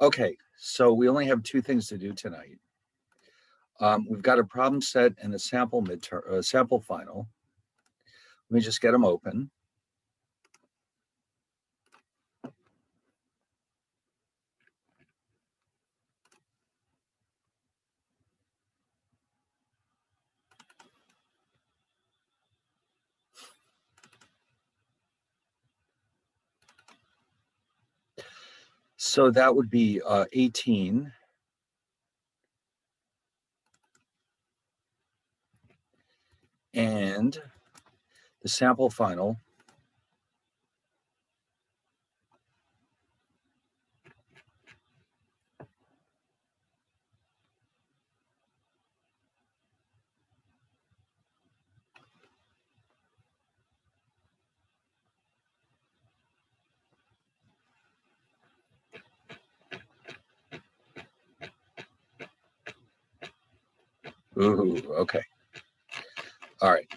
Okay, so we only have two things to do tonight. We've got a problem set and a sample midterm, sample final. Let me just get them open. So that would be 18. And the sample final. Ooh, okay. All right.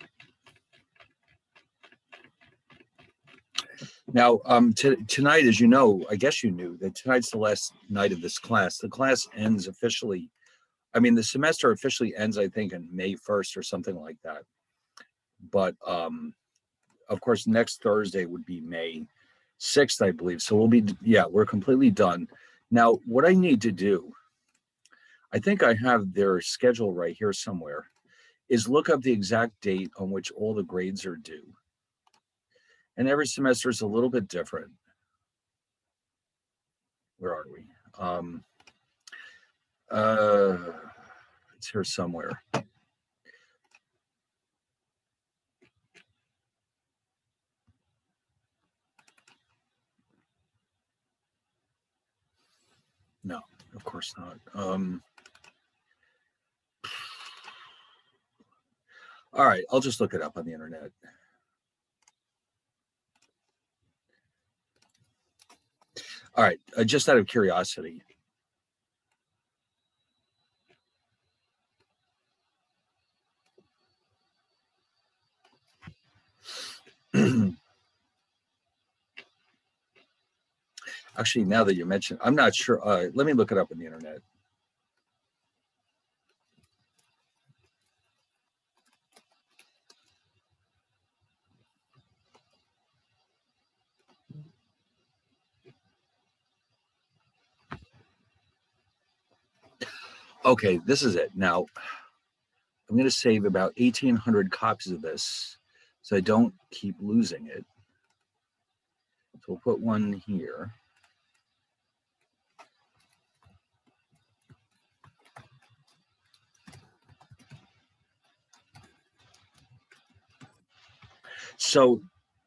Now, tonight, as you know, I guess you knew that tonight's the last night of this class. The class ends officially, I mean, the semester officially ends, I think, on May 1st or something like that. But of course, next Thursday would be May 6th, I believe. So we're completely done. Now, what I need to do, I think I have their schedule right here somewhere, is look up the exact date on which all the grades are due. And every semester is a little bit different. Where are we? It's here somewhere. No, of course not. All right, I'll just look it up on the internet. All right, just out of curiosity. Actually, now that you mention, I'm not sure. Let me look it up on the internet. Okay, this is it. Now, I'm going to save about 1,800 copies of this so I don't keep losing it. So we'll put one here. So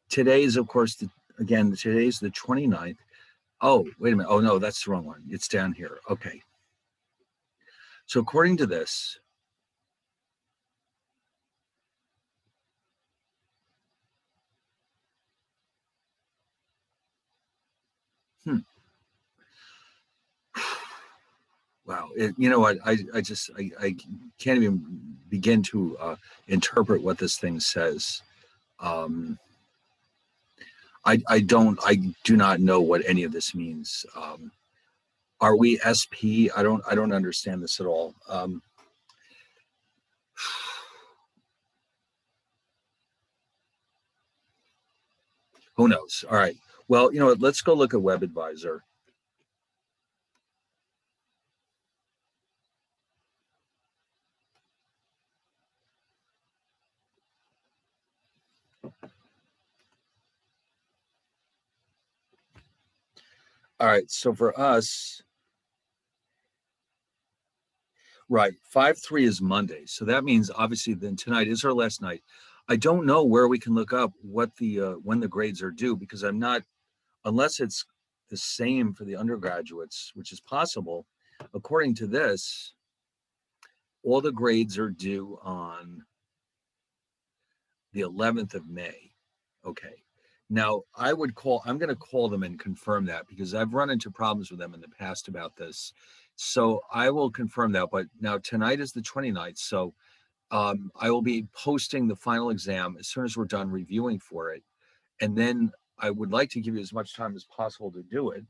today's, of course, today's the 29th. Oh, wait a minute. Oh, no, that's the wrong one. It's down here. Okay. So according to this, wow. You know what? I can't even begin to interpret what this thing says. I do not know what any of this means. Are we SP? I don't understand this at all. Who knows? All right. Well, you know what? Let's go look at WebAdvisor. All right. So for us, right, 5/3 is Monday. So that means obviously then tonight is our last night. I don't know where we can look up what the when the grades are due because I'm not, unless it's the same for the undergraduates, which is possible. According to this, all the grades are due on the 11th of May. Okay. Now I'm going to call them and confirm that because I've run into problems with them in the past about this. So I will confirm that. But now tonight is the 29th. So I will be posting the final exam as soon as we're done reviewing for it. And then I would like to give you as much time as possible to do it.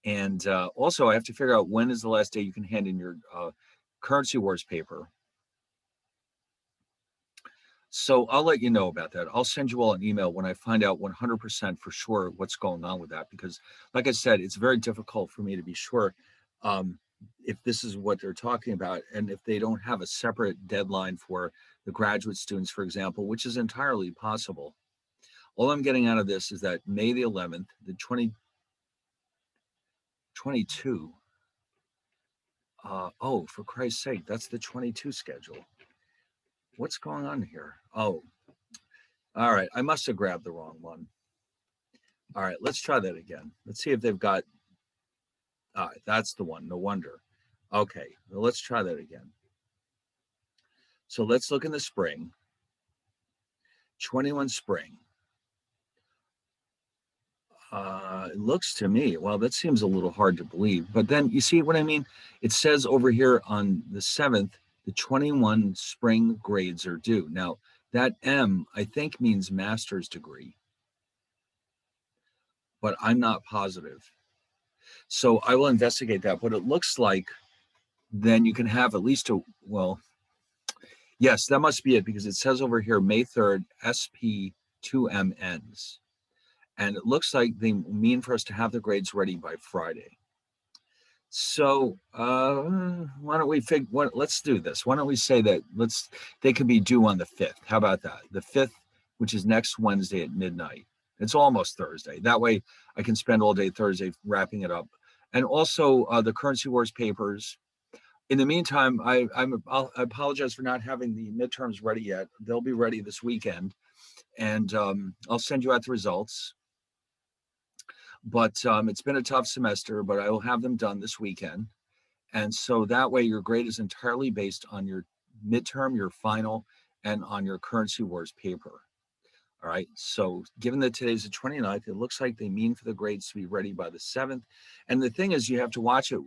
And also, I have to figure out when is the last day you can hand in your currency wars paper. So I'll let you know about that. I'll send you all an email when I find out 100% for sure what's going on with that. Because, like I said, it's very difficult for me to be sure um, if this is what they're talking about and if they don't have a separate deadline for the graduate students, for example, which is entirely possible. All I'm getting out of this is that May the 11th, the 2022. Oh, for Christ's sake, that's the 22 schedule. What's going on here? Oh, all right. I must have grabbed the wrong one. All right, let's try that again. Let's see if they've got, all right, that's the one. No wonder. Okay, well, let's try that again. So let's look in the spring. 21 spring. It looks to me, well, that seems a little hard to believe. But then you see what I mean? It says over here on the 7th, the 21 spring grades are due. Now, that M, I think, means master's degree, but I'm not positive. So I will investigate that. But it looks like then you can have at least a, well, yes, that must be it because it says over here May 3rd, SP2MNs. And it looks like they mean for us to have the grades ready by Friday. So why don't we let's do this. Why don't we say that they could be due on the 5th. How about that? The 5th, which is next Wednesday at midnight. It's almost Thursday. That way I can spend all day Thursday wrapping it up. And also the currency wars papers. In the meantime, I apologize for not having the midterms ready yet. They'll be ready this weekend. And I'll send you out the results. But it's been a tough semester, but I will have them done this weekend. And so that way your grade is entirely based on your midterm, your final, and on your currency wars paper. All right. So given that today's the 29th, it looks like they mean for the grades to be ready by the 7th. And the thing is, you have to watch it.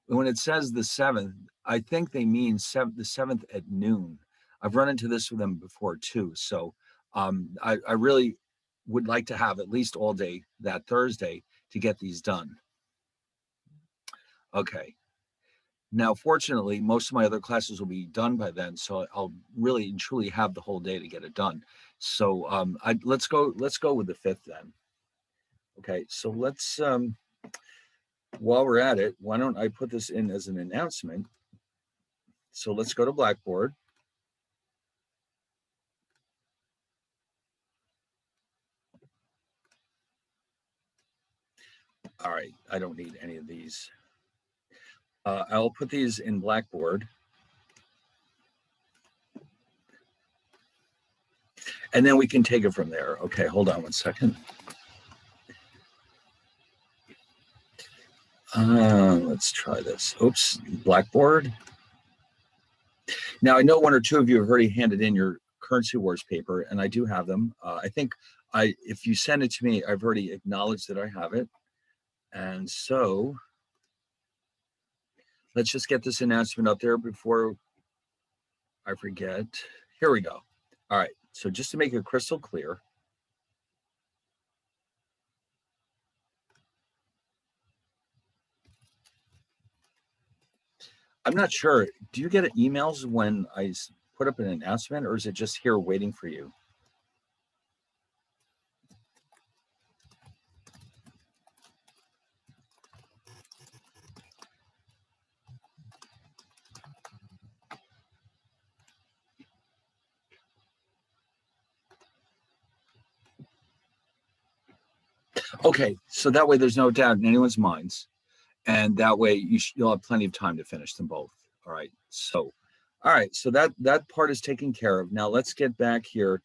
When it says the 7th, I think they mean the 7th at noon. I've run into this with them before too. So I really would like to have at least all day that Thursday to get these done. Okay. Now, fortunately, most of my other classes will be done by then, so I'll really and truly have the whole day to get it done. So let's go with the 5th then. Okay, so let's while we're at it, why don't I put this in as an announcement? So let's go to Blackboard. All right, I don't need any of these. I'll put these in Blackboard. And then we can take it from there. Okay, hold on one second. Let's try this. Oops, Blackboard. Now, I know one or two of you have already handed in your currency wars paper, and I do have them. I think if you send it to me, I've already acknowledged that I have it. And so let's just get this announcement up there before I forget. Here we go. All right. So just to make it crystal clear, I'm not sure. Do you get emails when I put up an announcement, or is it just here waiting for you? Okay, so that way there's no doubt in anyone's minds, and that way you'll have plenty of time to finish them both. All right. So, all right. So that part is taken care of. Now let's get back here,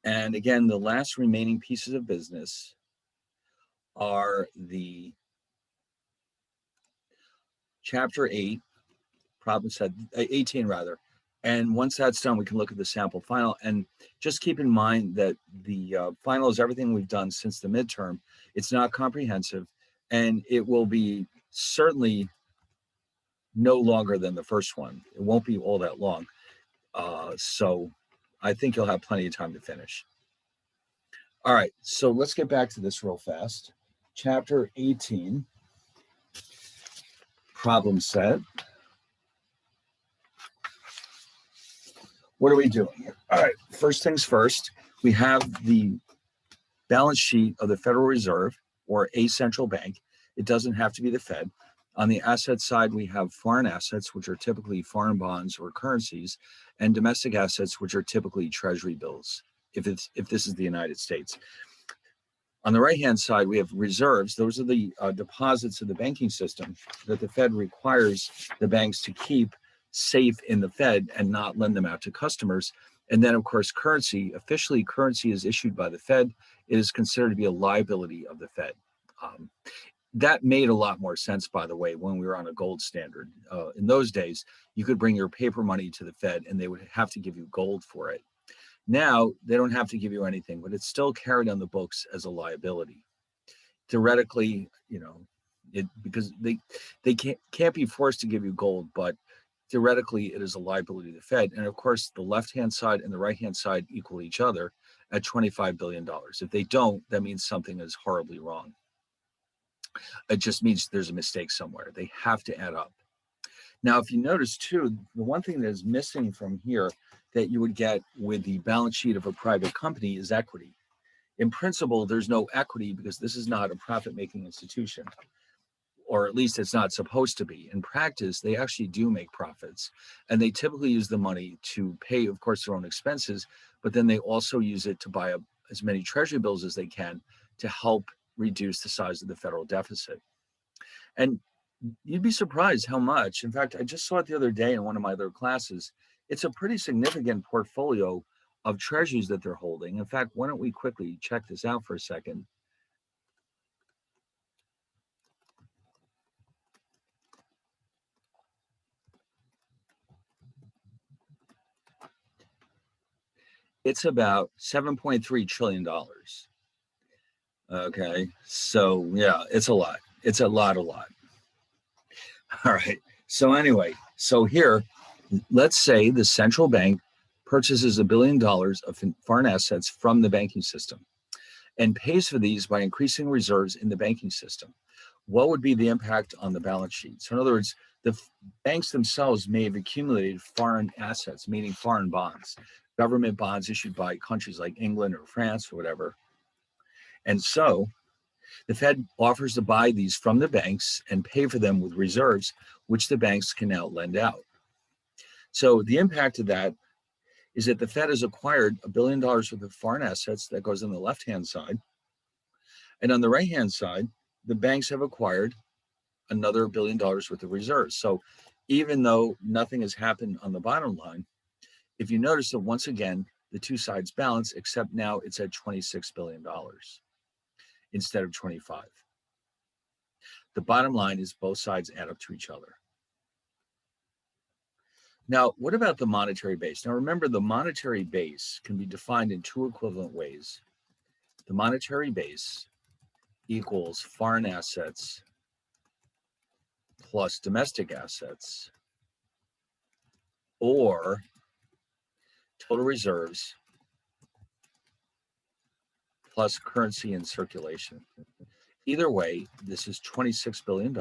and again, the last remaining pieces of business are the chapter 8, problem set 18 rather. And once that's done, we can look at the sample final. And just keep in mind that the final is everything we've done since the midterm. It's not comprehensive, and it will be certainly no longer than the first one. It won't be all that long. So I think you'll have plenty of time to finish. All right, so let's get back to this real fast. chapter 18, problem set. What are we doing here? All right, first things first, we have the balance sheet of the Federal Reserve or a central bank. It doesn't have to be the Fed. On the asset side, we have foreign assets, which are typically foreign bonds or currencies, and domestic assets, which are typically treasury bills, if this is the United States. On the right-hand side, we have reserves. Those are the deposits of the banking system that the Fed requires the banks to keep safe in the Fed and not lend them out to customers. And then, of course, currency. Officially, currency is issued by the Fed. It is considered to be a liability of the Fed. That made a lot more sense, by the way, when we were on a gold standard. In those days, you could bring your paper money to the Fed and they would have to give you gold for it. Now, they don't have to give you anything, but it's still carried on the books as a liability. Theoretically, because they can't be forced to give you gold, but theoretically, it is a liability to the Fed. And of course, the left-hand side and the right-hand side equal each other at $25 billion. If they don't, that means something is horribly wrong. It just means there's a mistake somewhere. They have to add up. Now, if you notice too, the one thing that is missing from here that you would get with the balance sheet of a private company is equity. In principle, there's no equity because this is not a profit-making institution, or at least it's not supposed to be. In practice, they actually do make profits, and they typically use the money to pay, of course, their own expenses, but then they also use it to buy up as many treasury bills as they can to help reduce the size of the federal deficit. And you'd be surprised how much. In fact, I just saw it the other day in one of my other classes. It's a pretty significant portfolio of treasuries that they're holding. In fact, why don't we quickly check this out for a second? It's about $7.3 trillion. Okay, so yeah, it's a lot. It's a lot. All right, so anyway, so here, let's say the central bank purchases $1 billion of foreign assets from the banking system and pays for these by increasing reserves in the banking system. What would be the impact on the balance sheet? So in other words, the banks themselves may have accumulated foreign assets, meaning foreign bonds, government bonds issued by countries like England or France or whatever. And so the Fed offers to buy these from the banks and pay for them with reserves, which the banks can now lend out. So the impact of that is that the Fed has acquired $1 billion worth of foreign assets. That goes on the left-hand side. And on the right-hand side, the banks have acquired another $1 billion worth of reserves. So even though nothing has happened on the bottom line, if you notice that once again, the two sides balance, except now it's at $26 billion instead of 25. The bottom line is both sides add up to each other. Now, what about the monetary base? Now, remember, the monetary base can be defined in two equivalent ways. The monetary base equals foreign assets plus domestic assets, or total reserves plus currency in circulation. Either way, this is $26 billion.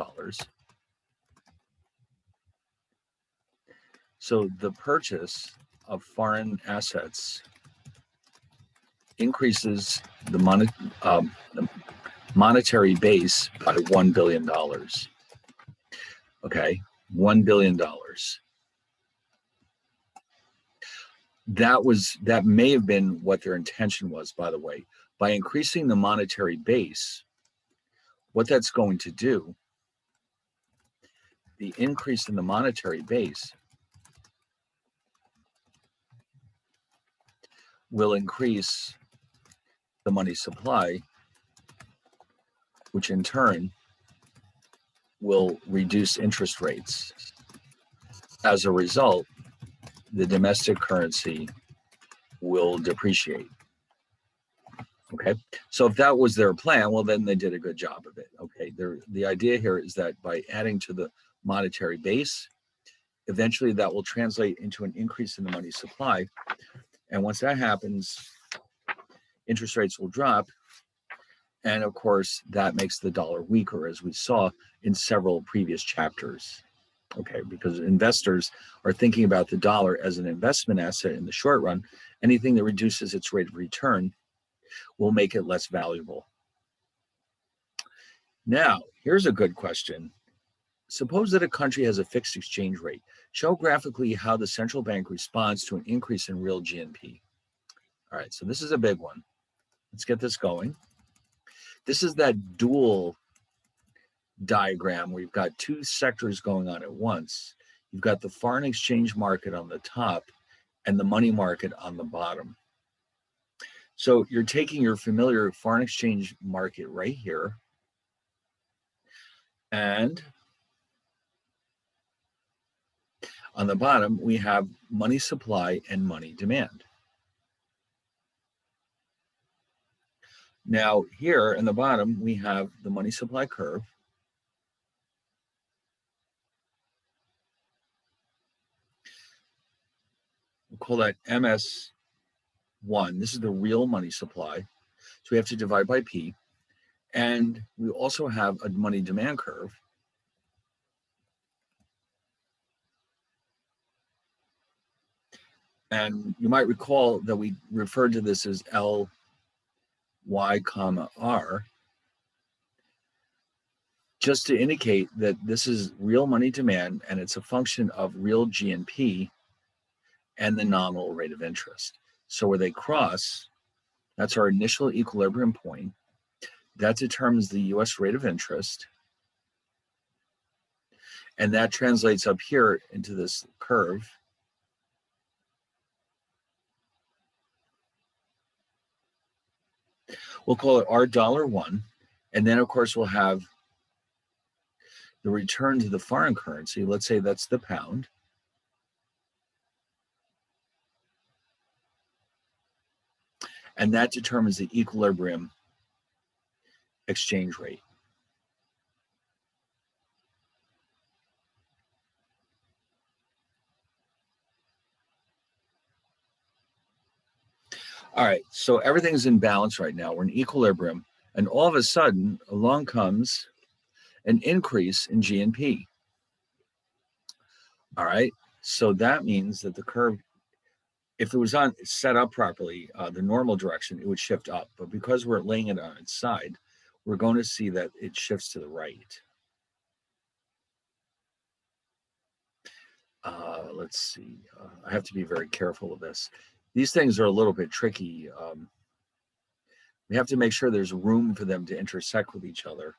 So the purchase of foreign assets increases the monetary base by $1 billion. Okay, $1 billion. That may have been what their intention was, by the way. By increasing the monetary base, what that's going to do, the increase in the monetary base will increase the money supply, which in turn will reduce interest rates. As a result, the domestic currency will depreciate. Okay, so if that was their plan, well, then they did a good job of it. Okay, the idea here is that by adding to the monetary base, eventually that will translate into an increase in the money supply. And once that happens, interest rates will drop. And of course, that makes the dollar weaker, as we saw in several previous chapters. Okay, because investors are thinking about the dollar as an investment asset in the short run. Anything that reduces its rate of return will make it less valuable. Now, here's a good question. Suppose that a country has a fixed exchange rate. Show graphically how the central bank responds to an increase in real GNP. All right, so this is a big one. Let's get this going. This is that dual diagram where you've got two sectors going on at once. You've got the foreign exchange market on the top and the money market on the bottom. So you're taking your familiar foreign exchange market right here, and on the bottom, we have money supply and money demand. Now here in the bottom, we have the money supply curve. We'll call that MS1. This is the real money supply. So we have to divide by P. And we also have a money demand curve. And you might recall that we referred to this as LY comma R, just to indicate that this is real money demand and it's a function of real GNP and the nominal rate of interest. So where they cross, that's our initial equilibrium point. That determines the US rate of interest. And that translates up here into this curve. We'll call it $1. And then, of course, we'll have the return to the foreign currency. Let's say that's the pound. And that determines the equilibrium exchange rate. All right, so everything's in balance right now. We're in equilibrium. And all of a sudden, along comes an increase in GNP. All right, so that means that the curve, if it was set up properly, the normal direction, it would shift up. But because we're laying it on its side, we're going to see that it shifts to the right. Let's see. I have to be very careful of this. These things are a little bit tricky. We have to make sure there's room for them to intersect with each other.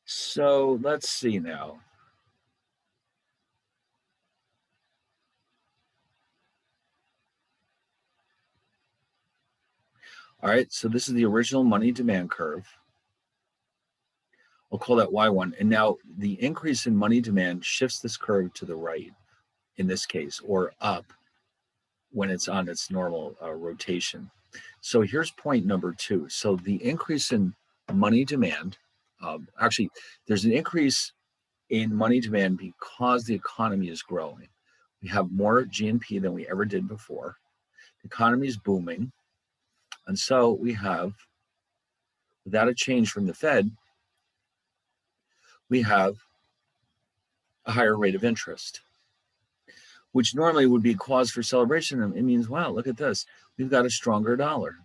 So let's see now. All right, so this is the original money demand curve. I'll call that Y1. And now the increase in money demand shifts this curve to the right in this case, or up when it's on its normal rotation. So here's point number 2. So the increase in money demand, actually, there's an increase in money demand because the economy is growing. We have more GNP than we ever did before. The economy is booming. And so we have, without a change from the Fed, we have a higher rate of interest, which normally would be cause for celebration. It means, wow, look at this. We've got a stronger dollar.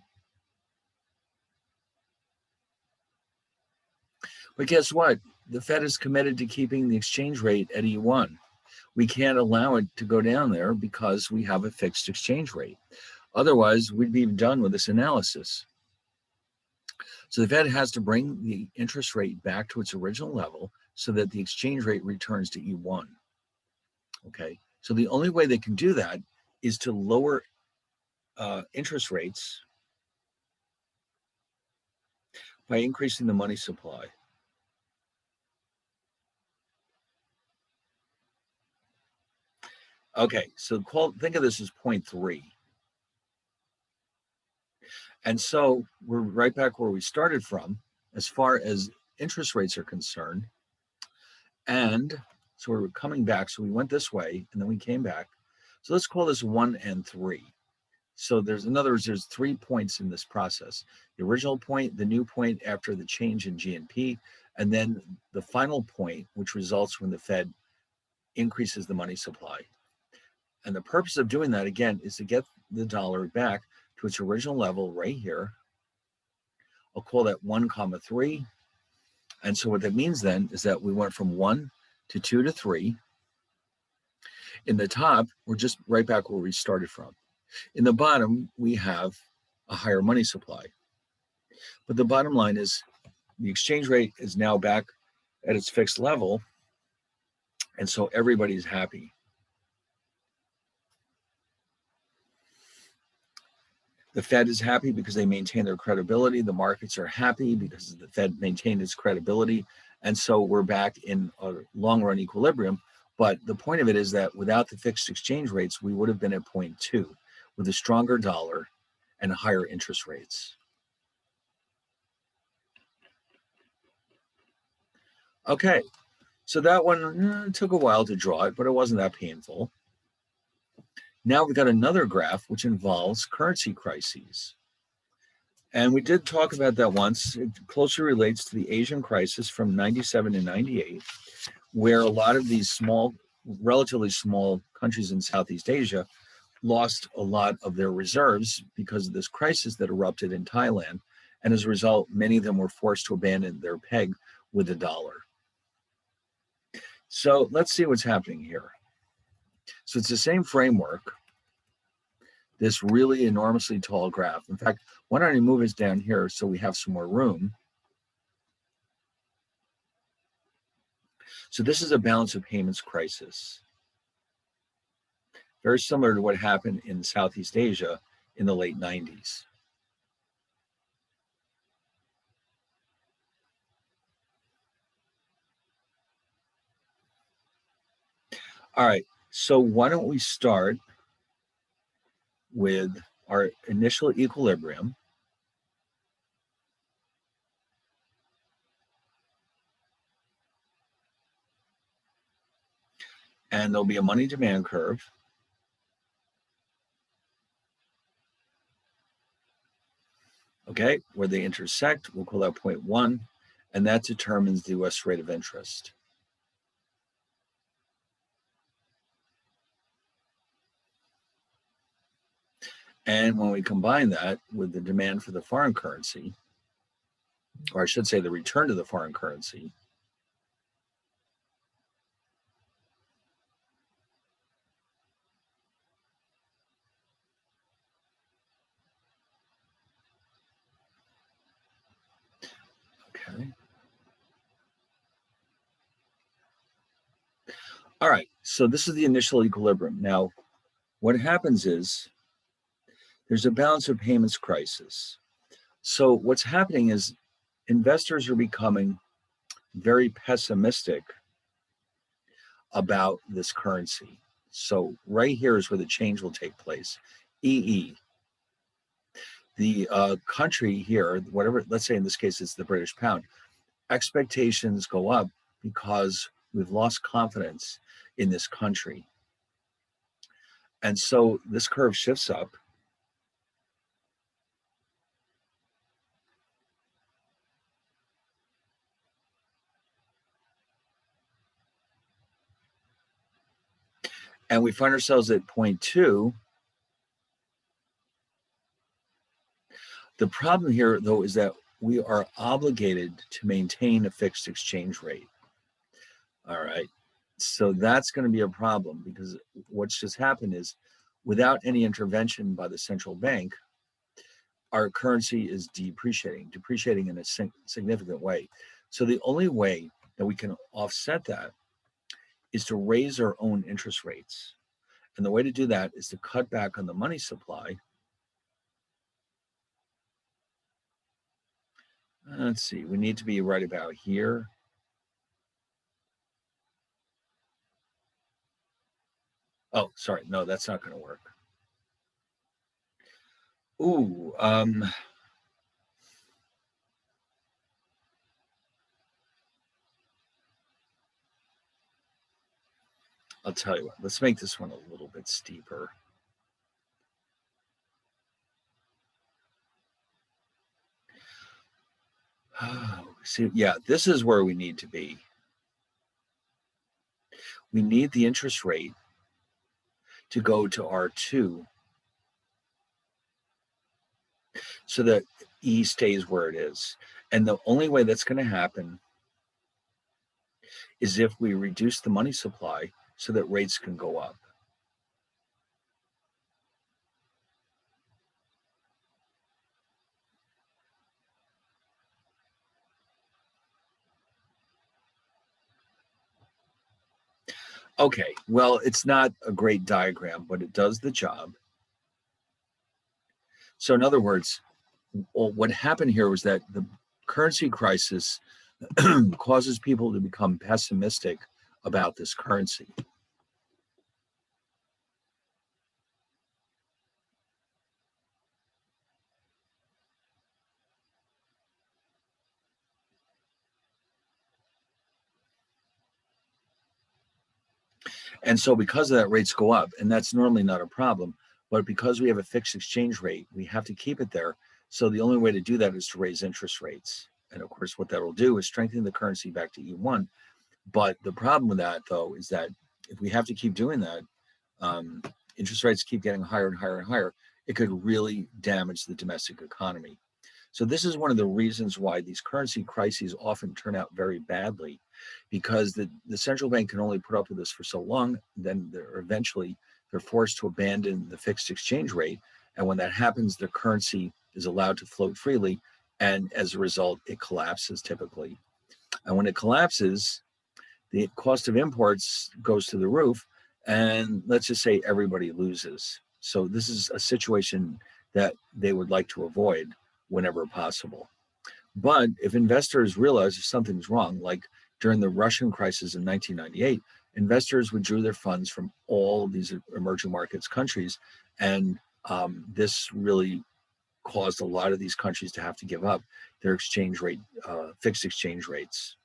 But guess what? The Fed is committed to keeping the exchange rate at E1. We can't allow it to go down there because we have a fixed exchange rate. Otherwise, we'd be done with this analysis. So the Fed has to bring the interest rate back to its original level so that the exchange rate returns to E1. Okay, so the only way they can do that is to lower interest rates by increasing the money supply. Okay, so think of this as point 3. And so we're right back where we started from as far as interest rates are concerned. And so we're coming back. So we went this way and then we came back. So let's call this 1 and 3. So in other words, there's 3 points in this process. The original point, the new point after the change in GNP, and then the final point, which results when the Fed increases the money supply. And the purpose of doing that, again, is to get the dollar back to its original level right here. I'll call that 1, 3. And so what that means then is that we went from 1 to 2 to 3. In the top, we're just right back where we started from. In the bottom, we have a higher money supply. But the bottom line is the exchange rate is now back at its fixed level. And so everybody's happy. The Fed is happy because they maintain their credibility. The markets are happy because the Fed maintained its credibility. And so we're back in a long run equilibrium. But the point of it is that without the fixed exchange rates, we would have been at 0.2 with a stronger dollar and higher interest rates. Okay, so that one took a while to draw it, but it wasn't that painful. Now we've got another graph which involves currency crises. And we did talk about that once. It closely relates to the Asian crisis from 97 to 98, where a lot of these relatively small countries in Southeast Asia lost a lot of their reserves because of this crisis that erupted in Thailand. And as a result, many of them were forced to abandon their peg with the dollar. So let's see what's happening here. So it's the same framework, this really enormously tall graph. In fact, why don't I move us down here so we have some more room? So this is a balance of payments crisis. Very similar to what happened in Southeast Asia in the late 90s. All right, so why don't we start with our initial equilibrium. And there'll be a money demand curve. Okay, where they intersect, we'll call that 0.1, and that determines the US rate of interest. And when we combine that with the demand for the foreign currency, or I should say the return to the foreign currency, okay. All right, so this is the initial equilibrium. Now, what happens is there's a balance of payments crisis. So what's happening is investors are becoming very pessimistic about this currency. So right here is where the change will take place. EE, the country here, whatever, let's say in this case it's the British pound, expectations go up because we've lost confidence in this country. And so this curve shifts up. And we find ourselves at 0.2. The problem here, though, is that we are obligated to maintain a fixed exchange rate. All right. So that's going to be a problem because what's just happened is without any intervention by the central bank, our currency is depreciating in a significant way. So the only way that we can offset that is to raise our own interest rates. And the way to do that is to cut back on the money supply. Let's see, we need to be right about here. Oh, sorry, no, that's not going to work. Ooh, I'll tell you what, let's make this one a little bit steeper. See, yeah, this is where we need to be. We need the interest rate to go to R2 so that E stays where it is. And the only way that's going to happen is if we reduce the money supply so that rates can go up. Okay, well, it's not a great diagram, but it does the job. So in other words, what happened here was that the currency crisis causes people to become pessimistic about this currency. And so because of that, rates go up, and that's normally not a problem. But because we have a fixed exchange rate, we have to keep it there. So the only way to do that is to raise interest rates. And of course, what that will do is strengthen the currency back to E1. But the problem with that, though, is that if we have to keep doing that, interest rates keep getting higher and higher and higher, it could really damage the domestic economy. So this is one of the reasons why these currency crises often turn out very badly, because the central bank can only put up with this for so long, then they're forced to abandon the fixed exchange rate. And when that happens, their currency is allowed to float freely. And as a result, it collapses typically. And when it collapses, the cost of imports goes to the roof. And let's just say everybody loses. So this is a situation that they would like to avoid whenever possible. But if investors realize if something's wrong, like during the Russian crisis in 1998, investors withdrew their funds from all of these emerging markets countries. And this really caused a lot of these countries to have to give up their exchange rate, fixed exchange rates.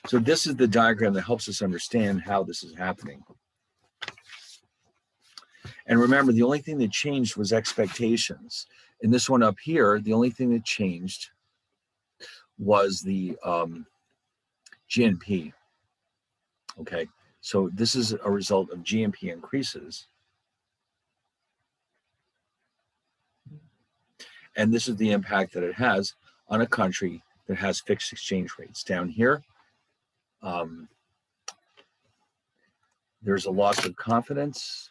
So this is the diagram that helps us understand how this is happening. And remember, the only thing that changed was expectations. In this one up here, the only thing that changed was the GNP. Okay, so this is a result of GNP increases. And this is the impact that it has on a country that has fixed exchange rates. Down here, there's a loss of confidence.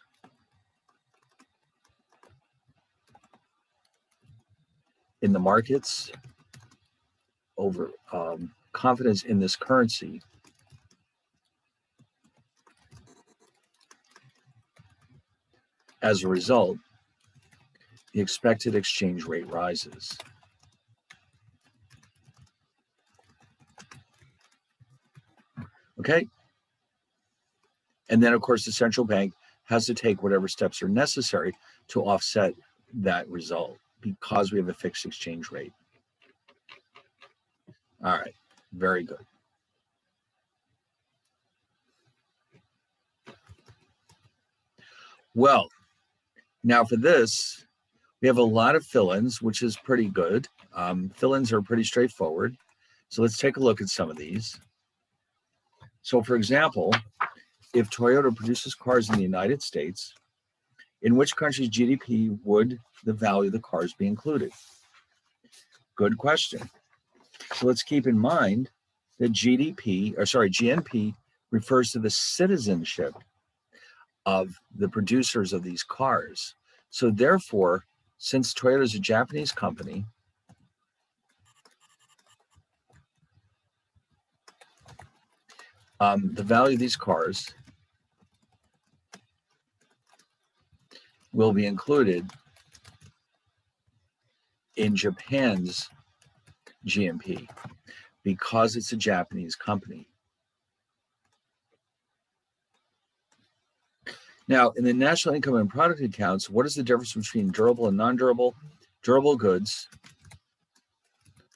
In the markets over confidence in this currency. As a result, the expected exchange rate rises. Okay? And then, of course, the central bank has to take whatever steps are necessary to offset that result because we have a fixed exchange rate. All right, very good. Well, now for this, we have a lot of fill-ins, which is pretty good. Fill-ins are pretty straightforward. So let's take a look at some of these. So for example, if Toyota produces cars in the United States, in which country's GDP would the value of the cars be included? Good question. So let's keep in mind that GNP refers to the citizenship of the producers of these cars. So therefore, since Toyota is a Japanese company, the value of these cars will be included in Japan's GNP because it's a Japanese company. Now, in the national income and product accounts, what is the difference between durable and non-durable? Durable goods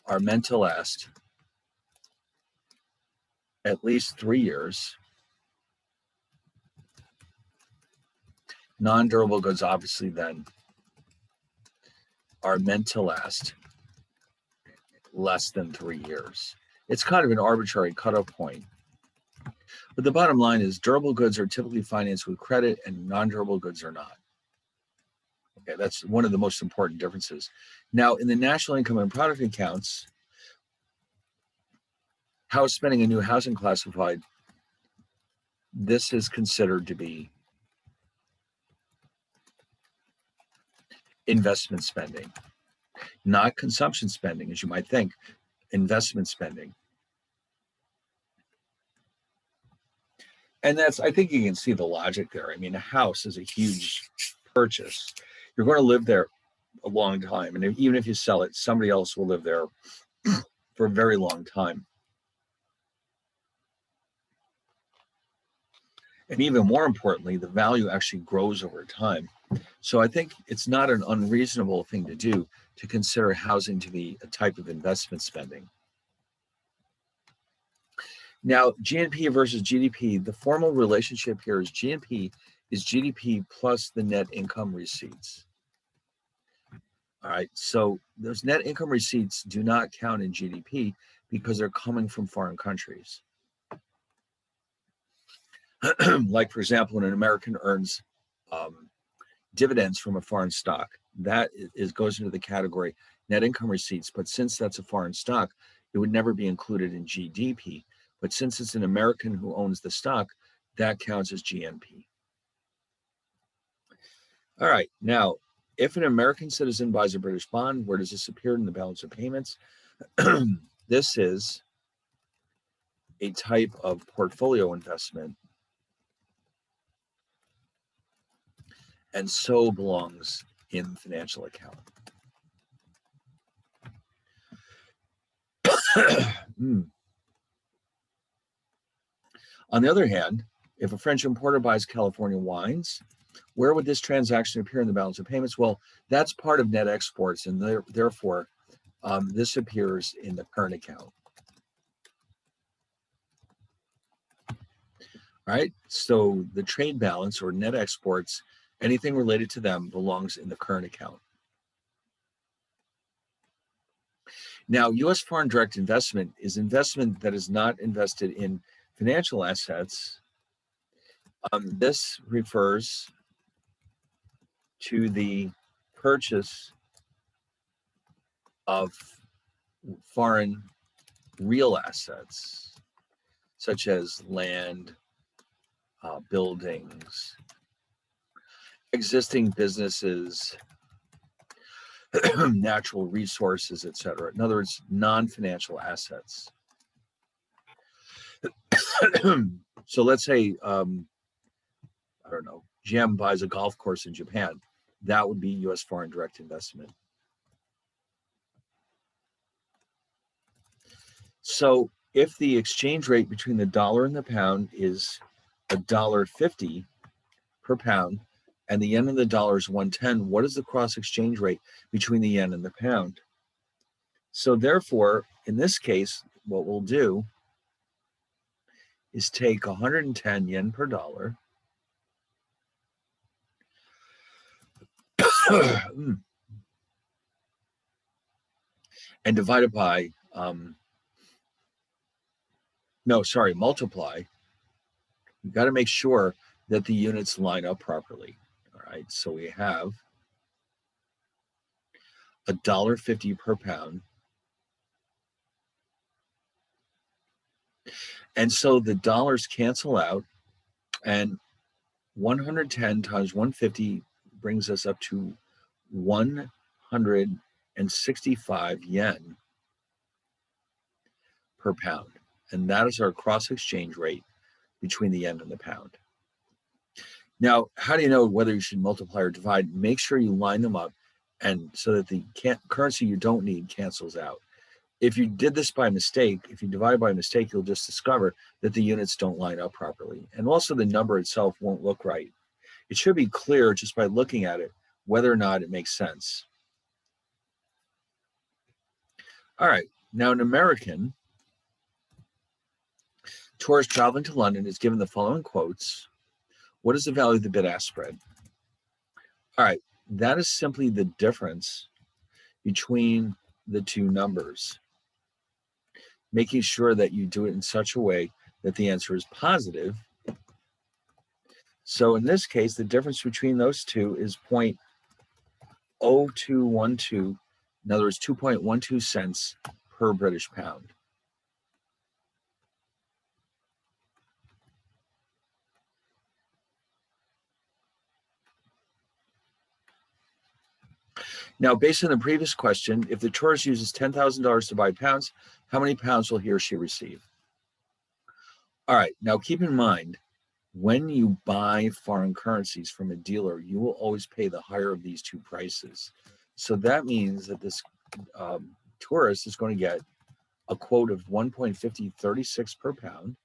are meant to last at least 3 years. Non-durable goods obviously then are meant to last less than 3 years. It's kind of an arbitrary cutoff point. But the bottom line is durable goods are typically financed with credit and non-durable goods are not. Okay, that's one of the most important differences. Now, in the national income and product accounts, house spending and new housing classified, this is considered to be investment spending, not consumption spending, as you might think, investment spending. And that's, I think you can see the logic there. I mean, a house is a huge purchase. You're going to live there a long time. And even if you sell it, somebody else will live there for a very long time. And even more importantly, the value actually grows over time. So I think it's not an unreasonable thing to do to consider housing to be a type of investment spending. Now, GNP versus GDP, the formal relationship here is GNP is GDP plus the net income receipts. All right, so those net income receipts do not count in GDP because they're coming from foreign countries. Like, for example, when an American earns dividends from a foreign stock, that goes into the category net income receipts. But since that's a foreign stock, it would never be included in GDP. But since it's an American who owns the stock, that counts as GNP. All right, now, if an American citizen buys a British bond, where does this appear in the balance of payments? This is a type of portfolio investment, and so belongs in the financial account. On the other hand, if a French importer buys California wines, where would this transaction appear in the balance of payments? Well, that's part of net exports, and therefore, this appears in the current account. All right, so the trade balance or net exports, anything related to them belongs in the current account. Now, U.S. foreign direct investment is investment that is not invested in financial assets. This refers to the purchase of foreign real assets, such as land, buildings, existing businesses, natural resources, etc. In other words, non-financial assets. So let's say, I don't know, GM buys a golf course in Japan. That would be U.S. foreign direct investment. So if the exchange rate between the dollar and the pound is $1.50 per pound, and the yen and the dollar is 110, what is the cross exchange rate between the yen and the pound? So therefore, in this case, what we'll do is take 110 yen per dollar and divide it by, multiply. You've got to make sure that the units line up properly. All right, so we have $1.50 per pound. And so the dollars cancel out, and 110 times 150 brings us up to 165 yen per pound. And that is our cross exchange rate between the yen and the pound. Now, how do you know whether you should multiply or divide? Make sure you line them up, and so that the currency you don't need cancels out. If you did this by mistake, if you divide by mistake, you'll just discover that the units don't line up properly. And also the number itself won't look right. It should be clear just by looking at it whether or not it makes sense. All right, now an American tourist traveling to London is given the following quotes. What is the value of the bid-ask spread? All right, that is simply the difference between the two numbers, making sure that you do it in such a way that the answer is positive. So in this case, the difference between those two is 0.0212, in other words, 2.12 cents per British pound. Now, based on the previous question, if the tourist uses $10,000 to buy pounds, how many pounds will he or she receive? All right, now keep in mind, when you buy foreign currencies from a dealer, you will always pay the higher of these two prices. So that means that this tourist is going to get a quote of 1.5036 per pound.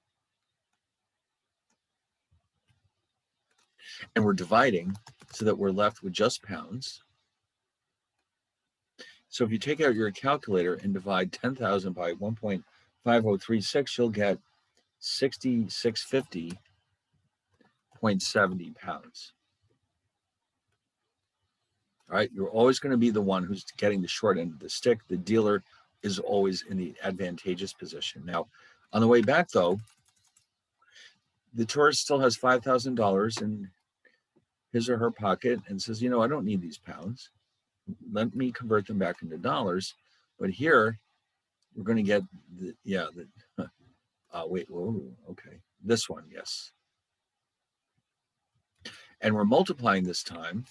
And we're dividing so that we're left with just pounds. So if you take out your calculator and divide 10,000 by 1.5036, you'll get 6650.70 pounds. All right, you're always going to be the one who's getting the short end of the stick. The dealer is always in the advantageous position. Now, on the way back, though, the tourist still has $5,000 in his or her pocket and says, I don't need these pounds. Let me convert them back into dollars. But here, we're going to get okay. This one, yes. And we're multiplying this time.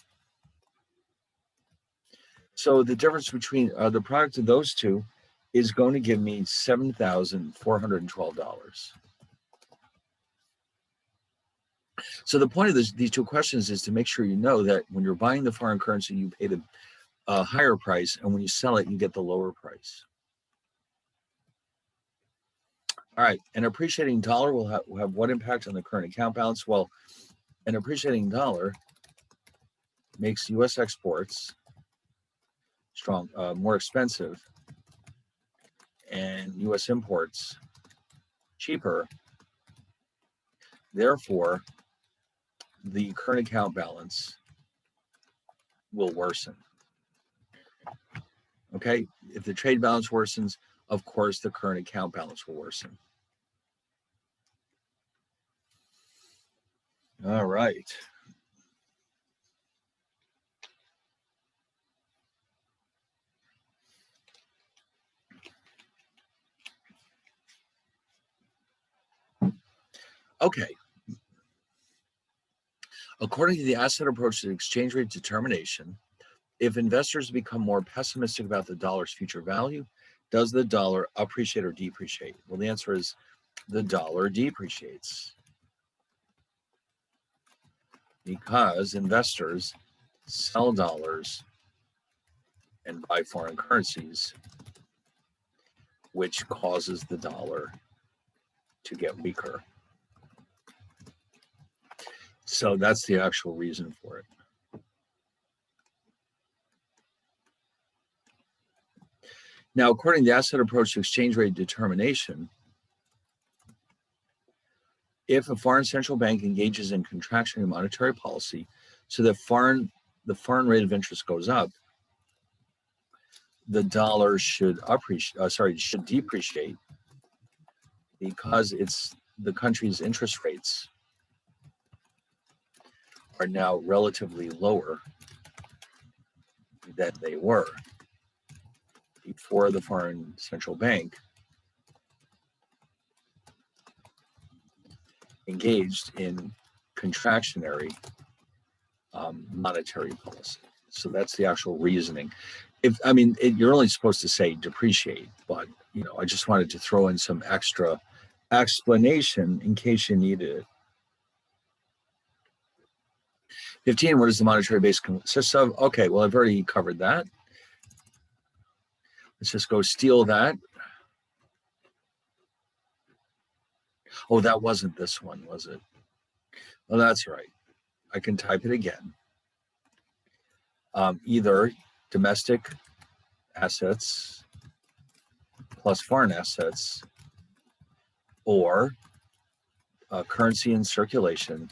So the difference between the product of those two is going to give me $7,412. So the point of these two questions is to make sure you know that when you're buying the foreign currency, you pay the higher price, and when you sell it, you get the lower price. All right, an appreciating dollar will have what impact on the current account balance? Well, an appreciating dollar makes U.S. exports more expensive, and U.S. imports cheaper. Therefore, the current account balance will worsen. Okay, if the trade balance worsens, of course, the current account balance will worsen. All right. Okay. According to the asset approach to exchange rate determination, if investors become more pessimistic about the dollar's future value, does the dollar appreciate or depreciate? Well, the answer is the dollar depreciates because investors sell dollars and buy foreign currencies, which causes the dollar to get weaker. So that's the actual reason for it. Now, according to the asset approach to exchange rate determination, if a foreign central bank engages in contractionary monetary policy so that the foreign rate of interest goes up, the dollar should depreciate because the country's interest rates are now relatively lower than they were before the foreign central bank engaged in contractionary monetary policy. So that's the actual reasoning. You're only supposed to say depreciate, but I just wanted to throw in some extra explanation in case you needed it. 15, what does the monetary base consist of? Okay, well, I've already covered that. Let's just go steal that. Oh, that wasn't this one, was it? Well, that's right. I can type it again. Either domestic assets plus foreign assets, or currency in circulation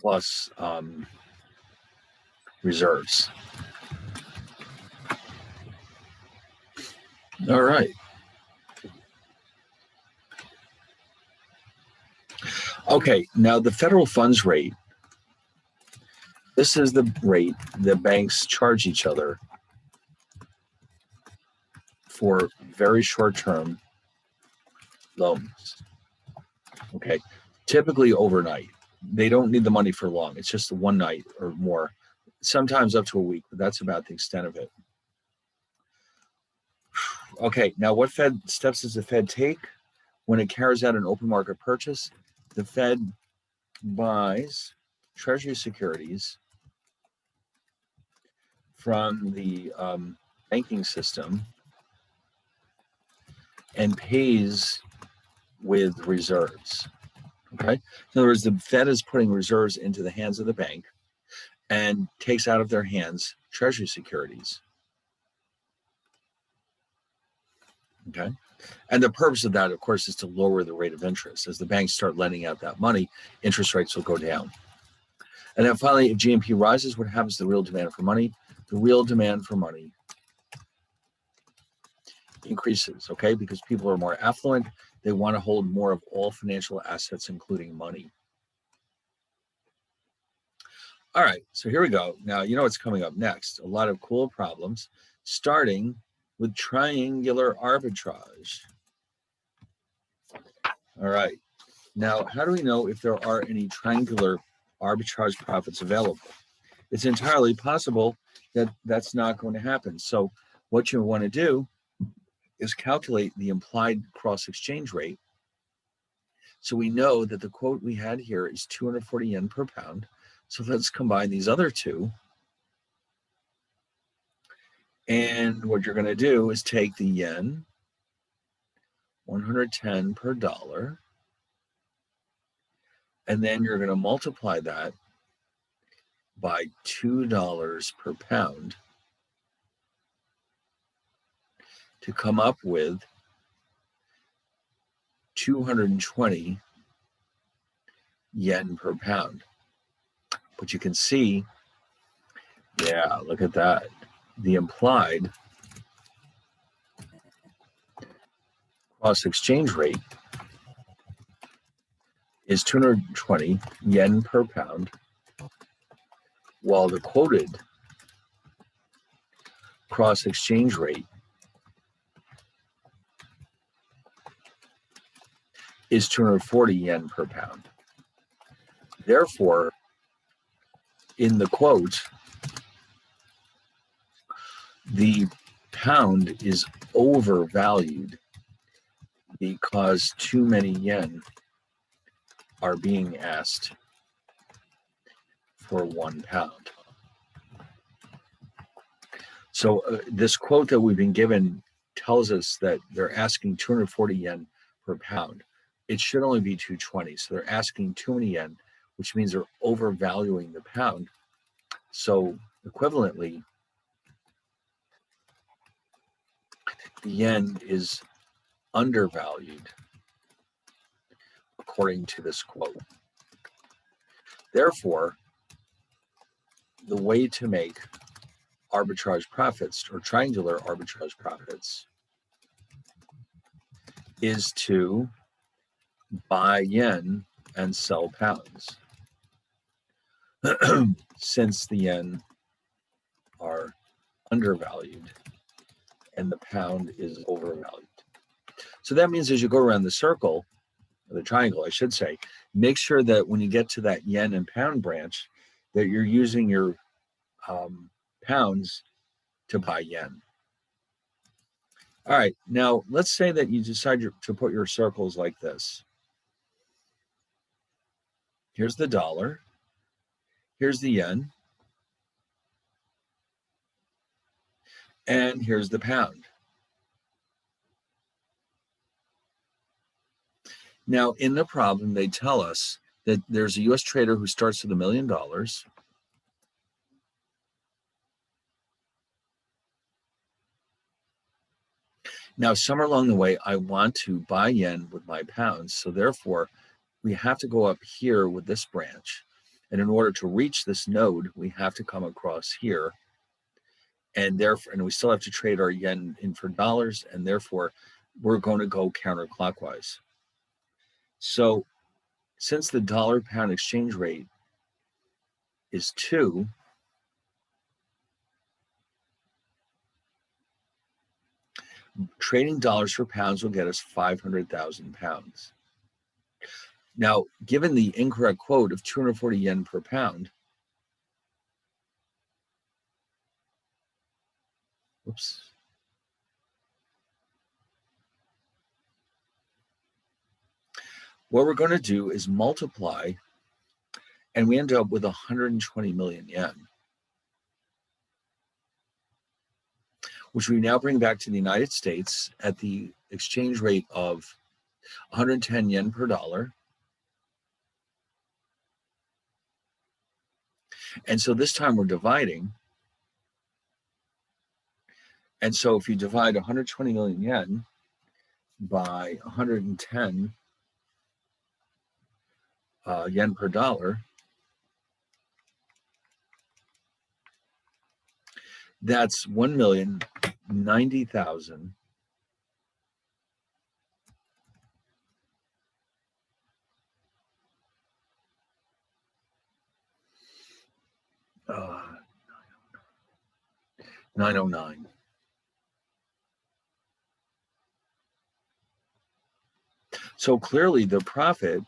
plus reserves. All right. Okay, now the federal funds rate, this is the rate the banks charge each other for very short-term loans. Okay, typically overnight. They don't need the money for long. It's just one night or more, sometimes up to a week, but that's about the extent of it. Okay, now what Fed steps does the Fed take when it carries out an open market purchase? The Fed buys Treasury securities from the banking system and pays with reserves. Okay, in other words, the Fed is putting reserves into the hands of the bank and takes out of their hands Treasury securities. Okay, and the purpose of that, of course, is to lower the rate of interest. As the banks start lending out that money, interest rates will go down. And then finally, if GNP rises, what happens to the real demand for money? The real demand for money increases, okay, because people are more affluent. They want to hold more of all financial assets, including money. All right, so here we go. Now, you know what's coming up next. A lot of cool problems, starting with triangular arbitrage. All right. Now, how do we know if there are any triangular arbitrage profits available? It's entirely possible that that's not going to happen. So what you want to do is calculate the implied cross exchange rate. So we know that the quote we had here is 240 yen per pound. So let's combine these other two. And what you're going to do is take the yen, 110 per dollar, and then you're going to multiply that by $2 per pound to come up with 220 yen per pound. But you can see, yeah, look at that. The implied cross exchange rate is 220 yen per pound, while the quoted cross exchange rate is 240 yen per pound. Therefore, in the quote, the pound is overvalued because too many yen are being asked for 1 pound. So this quote that we've been given tells us that they're asking 240 yen per pound. It should only be 220. So they're asking too many yen, which means they're overvaluing the pound. So equivalently, the yen is undervalued according to this quote. Therefore, the way to make arbitrage profits or triangular arbitrage profits is to buy yen and sell pounds. Since the yen are undervalued and the pound is overvalued. So that means as you go around the circle, or the triangle, I should say, make sure that when you get to that yen and pound branch, that you're using your pounds to buy yen. All right, now let's say that you decide to put your circles like this. Here's the dollar, here's the yen, and here's the pound. Now, in the problem, they tell us that there's a US trader who starts with $1 million. Now, somewhere along the way, I want to buy yen with my pounds. So therefore, we have to go up here with this branch. And in order to reach this node, we have to come across here. And therefore, and we still have to trade our yen in for dollars, and therefore we're going to go counterclockwise. So since the dollar pound exchange rate is 2, trading dollars for pounds will get us 500,000 pounds. Now, given the incorrect quote of 240 yen per pound, whoops. What we're going to do is multiply, and we end up with 120 million yen, which we now bring back to the United States at the exchange rate of 110 yen per dollar. And so this time we're dividing. And so if you divide 120 million yen by 110 yen per dollar, that's 1,090,000 909. So clearly the profit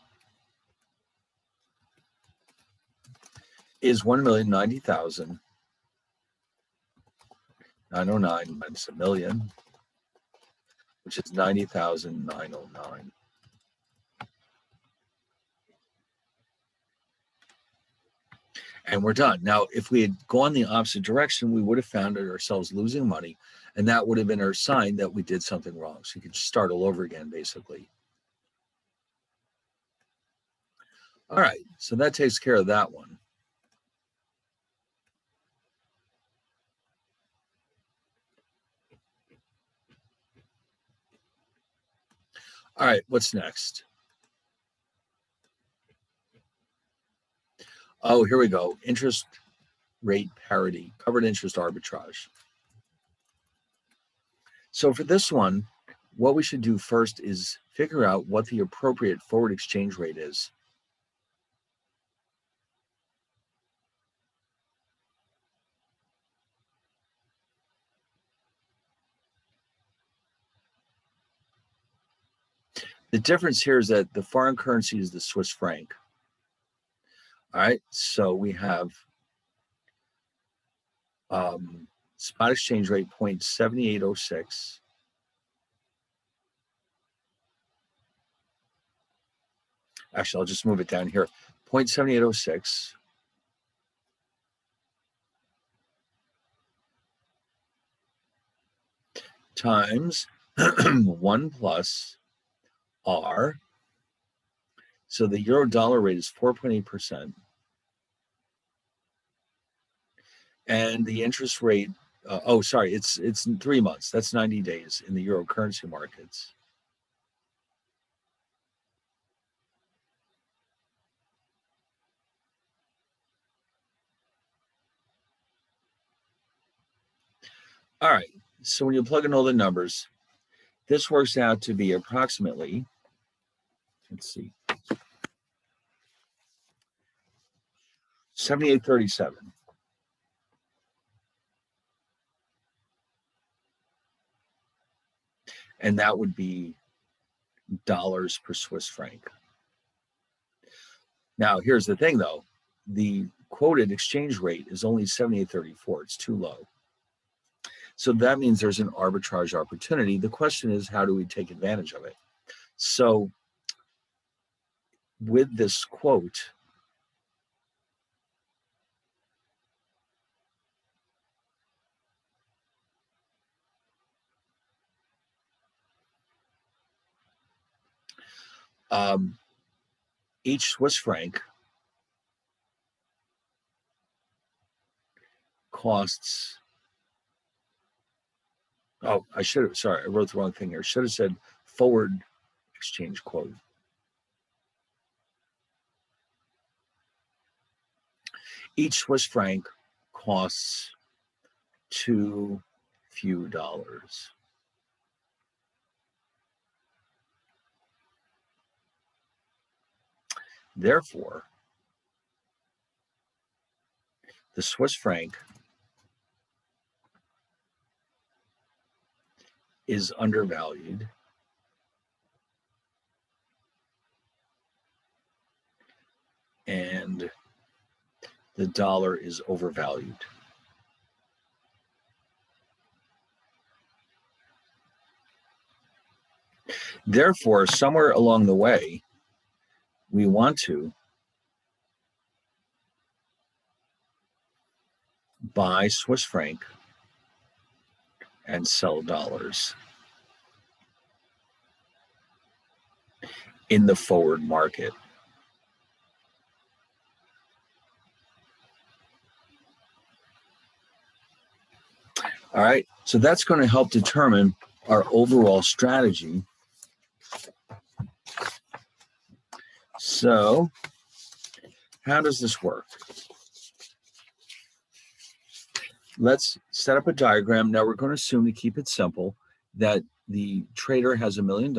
is 1,090,000 909 minus a million, which is 90,909. And we're done. Now, if we had gone the opposite direction, we would have found ourselves losing money, and that would have been our sign that we did something wrong. So you could just start all over again, basically. All right, so that takes care of that one. All right, what's next? Oh, here we go. Interest rate parity, covered interest arbitrage. So for this one, what we should do first is figure out what the appropriate forward exchange rate is. The difference here is that the foreign currency is the Swiss franc. All right, so we have spot exchange rate 0.7806. Actually, I'll just move it down here. 0.7806 times 1 plus R. So the euro dollar rate is 4.8%. And the interest rate, it's in 3 months. That's 90 days in the euro currency markets. All right, so when you plug in all the numbers, this works out to be approximately, let's see, 78.37. And that would be dollars per Swiss franc. Now, here's the thing, though. The quoted exchange rate is only 78.34. It's too low. So that means there's an arbitrage opportunity. The question is, how do we take advantage of it? So with this quote, each Swiss franc costs, I wrote the wrong thing here. Should have said forward exchange quote. Each Swiss franc costs too few dollars. Therefore, the Swiss franc is undervalued and the dollar is overvalued. Therefore, somewhere along the way, we want to buy Swiss franc and sell dollars in the forward market. All right, so that's going to help determine our overall strategy. So, how does this work? Let's set up a diagram. Now we're going to assume, to keep it simple, that the trader has $1 million.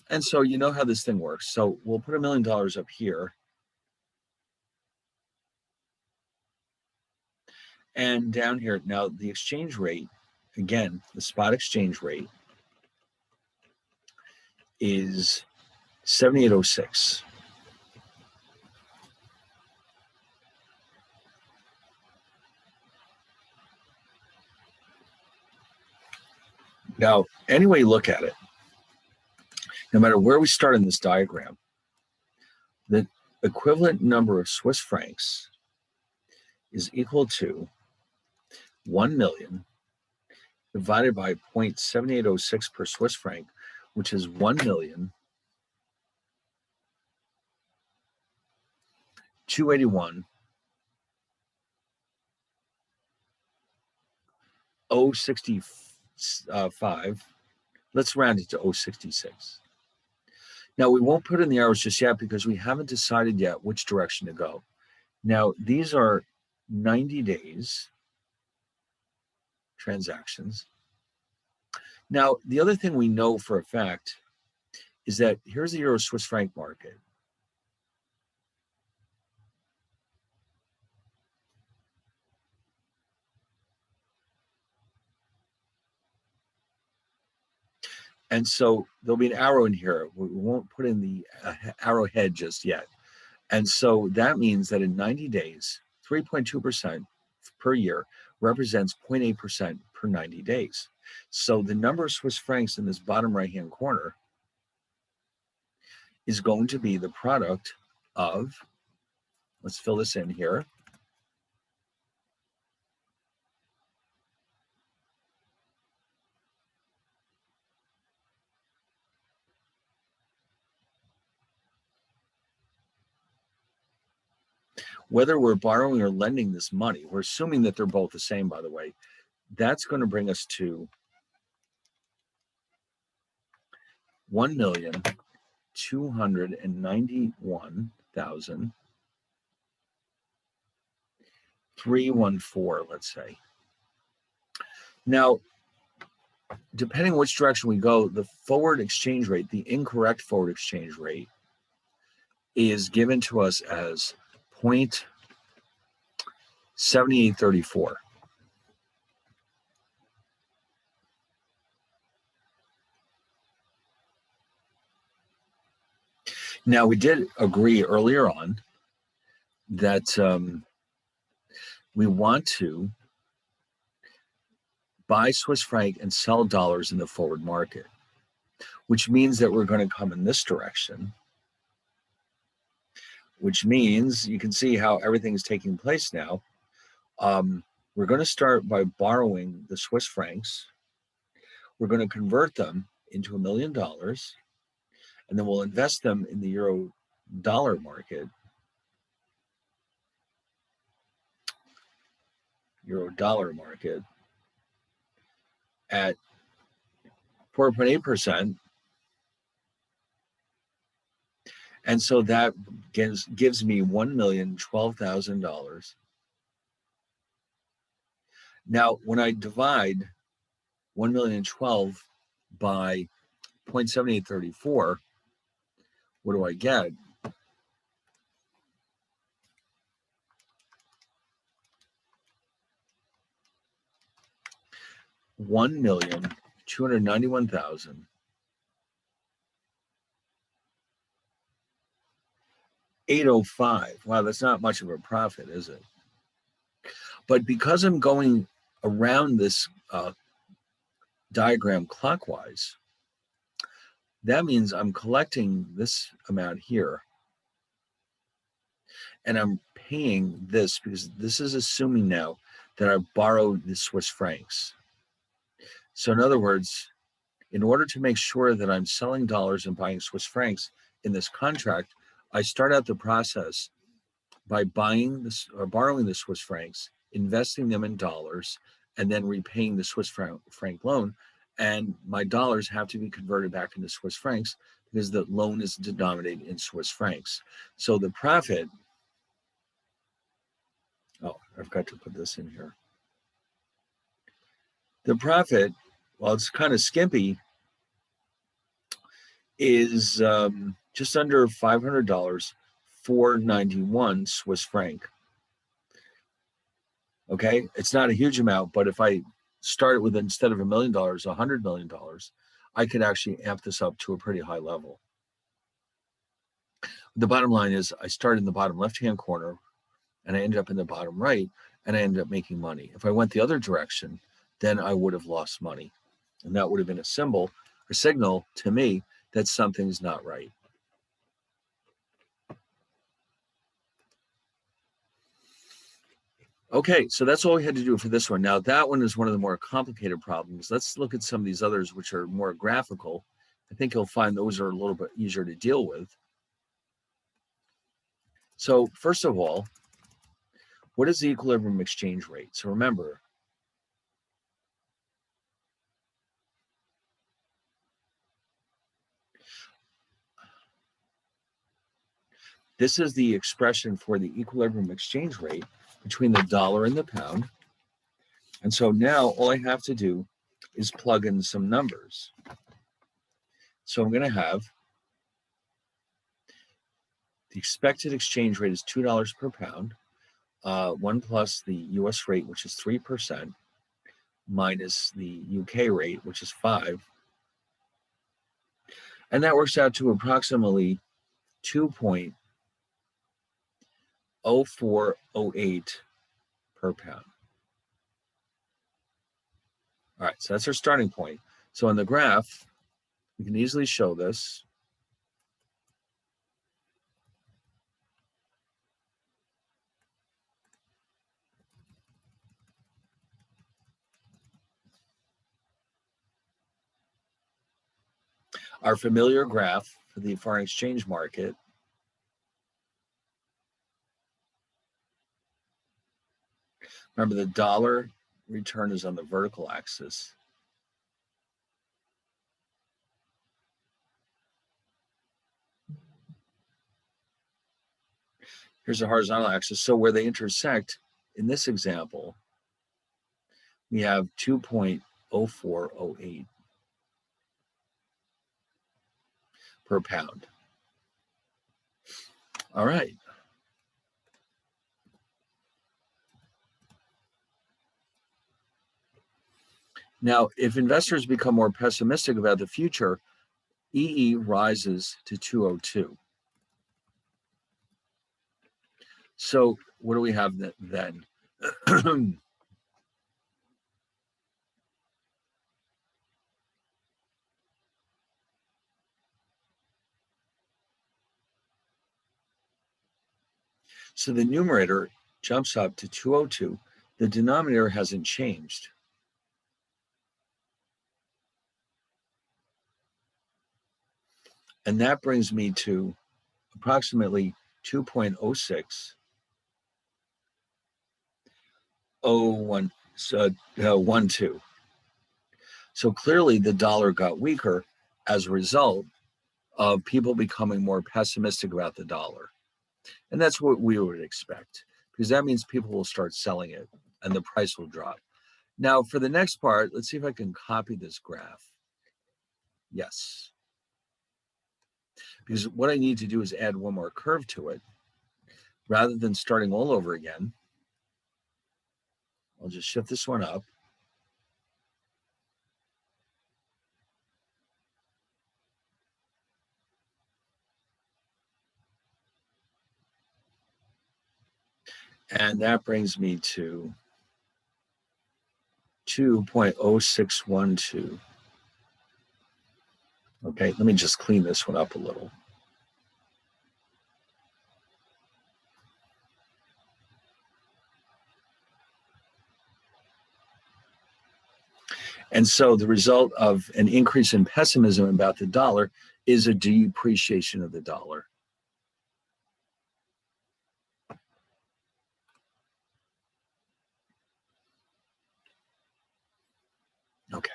And so you know how this thing works. So we'll put $1 million up here. And down here, now the exchange rate, again, the spot exchange rate is 78.06. Now, any way you look at it, no matter where we start in this diagram, the equivalent number of Swiss francs is equal to 1 million divided by 0.7806 per Swiss franc, which is 1,281,065. Let's round it to 066. Now, we won't put in the arrows just yet because we haven't decided yet which direction to go. Now, these are 90 days transactions. Now, the other thing we know for a fact is that here's the Euro Swiss franc market. And so there'll be an arrow in here. We won't put in the arrowhead just yet. And so that means that in 90 days, 3.2% per year represents 0.8% per 90 days. So the number of Swiss francs in this bottom right-hand corner is going to be the product of, let's fill this in here, whether we're borrowing or lending this money, we're assuming that they're both the same, by the way, that's going to bring us to 1,291,314, let's say. Now, depending which direction we go, the forward exchange rate, the incorrect forward exchange rate, is given to us as 0.7834. Now, we did agree earlier on that we want to buy Swiss franc and sell dollars in the forward market, which means that we're going to come in this direction, which means you can see how everything is taking place now. We're going to start by borrowing the Swiss francs. We're going to convert them into $1 million, and then we'll invest them in the euro dollar market. Euro dollar market at 4.8%. And so that gives me $1,012,000. Now, when I divide 1,012,000 by 0.7834, what do I get? $1,291,805. Wow, that's not much of a profit, is it? But because I'm going around this diagram clockwise, that means I'm collecting this amount here, and I'm paying this because this is assuming now that I borrowed the Swiss francs. So in other words, in order to make sure that I'm selling dollars and buying Swiss francs in this contract, I start out the process by buying this or borrowing the Swiss francs, investing them in dollars, and then repaying the Swiss franc loan. And my dollars have to be converted back into Swiss francs because the loan is denominated in Swiss francs. So the profit, oh, I've got to put this in here. The profit, well, it's kind of skimpy, is just under $500, 491 Swiss franc. Okay, it's not a huge amount, but if I start with, instead of $1 million, $100 million, I could actually amp this up to a pretty high level. The bottom line is I started in the bottom left-hand corner and I ended up in the bottom right and I ended up making money. If I went the other direction, then I would have lost money. And that would have been a signal to me that something's not right. Okay, so that's all we had to do for this one. Now, that one is one of the more complicated problems. Let's look at some of these others, which are more graphical. I think you'll find those are a little bit easier to deal with. So first of all, what is the equilibrium exchange rate? So remember, this is the expression for the equilibrium exchange rate between the dollar and the pound. And so now all I have to do is plug in some numbers. So I'm going to have the expected exchange rate is $2 per pound, 1 plus the US rate, which is 3%, minus the UK rate, which is 5. And that works out to approximately 2.0408 per pound. All right, so that's our starting point. So on the graph, we can easily show this. Our familiar graph for the foreign exchange market. Remember, the dollar return is on the vertical axis. Here's the horizontal axis. So where they intersect, in this example, we have 2.0408 per pound. All right. Now, if investors become more pessimistic about the future, EE rises to 202. So what do we have then? So the numerator jumps up to 202. The denominator hasn't changed. And that brings me to approximately 2.0612. So clearly the dollar got weaker as a result of people becoming more pessimistic about the dollar. And that's what we would expect, because that means people will start selling it and the price will drop. Now, for the next part, let's see if I can copy this graph. Yes. Because what I need to do is add one more curve to it. Rather than starting all over again, I'll just shift this one up. And that brings me to 2.0612. Okay, let me just clean this one up a little. And so the result of an increase in pessimism about the dollar is a depreciation of the dollar. Okay.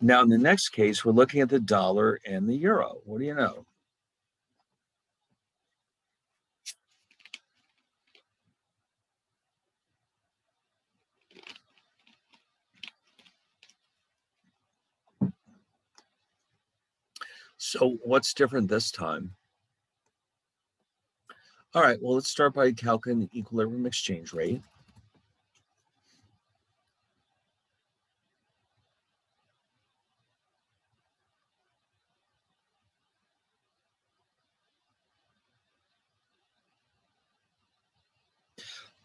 Now, in the next case, we're looking at the dollar and the euro. What do you know? So what's different this time? All right, well, let's start by calculating the equilibrium exchange rate.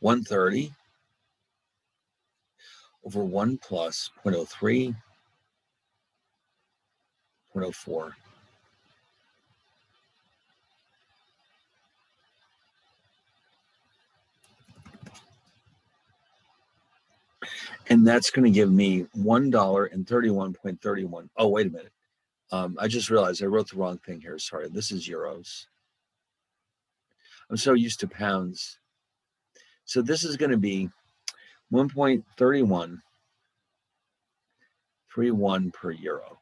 $130 over 1 plus 0.03, 0.04. And that's going to give me $1.31. Oh, wait a minute. I just realized I wrote the wrong thing here. Sorry, this is euros. I'm so used to pounds. So this is going to be 1.3131 per euro.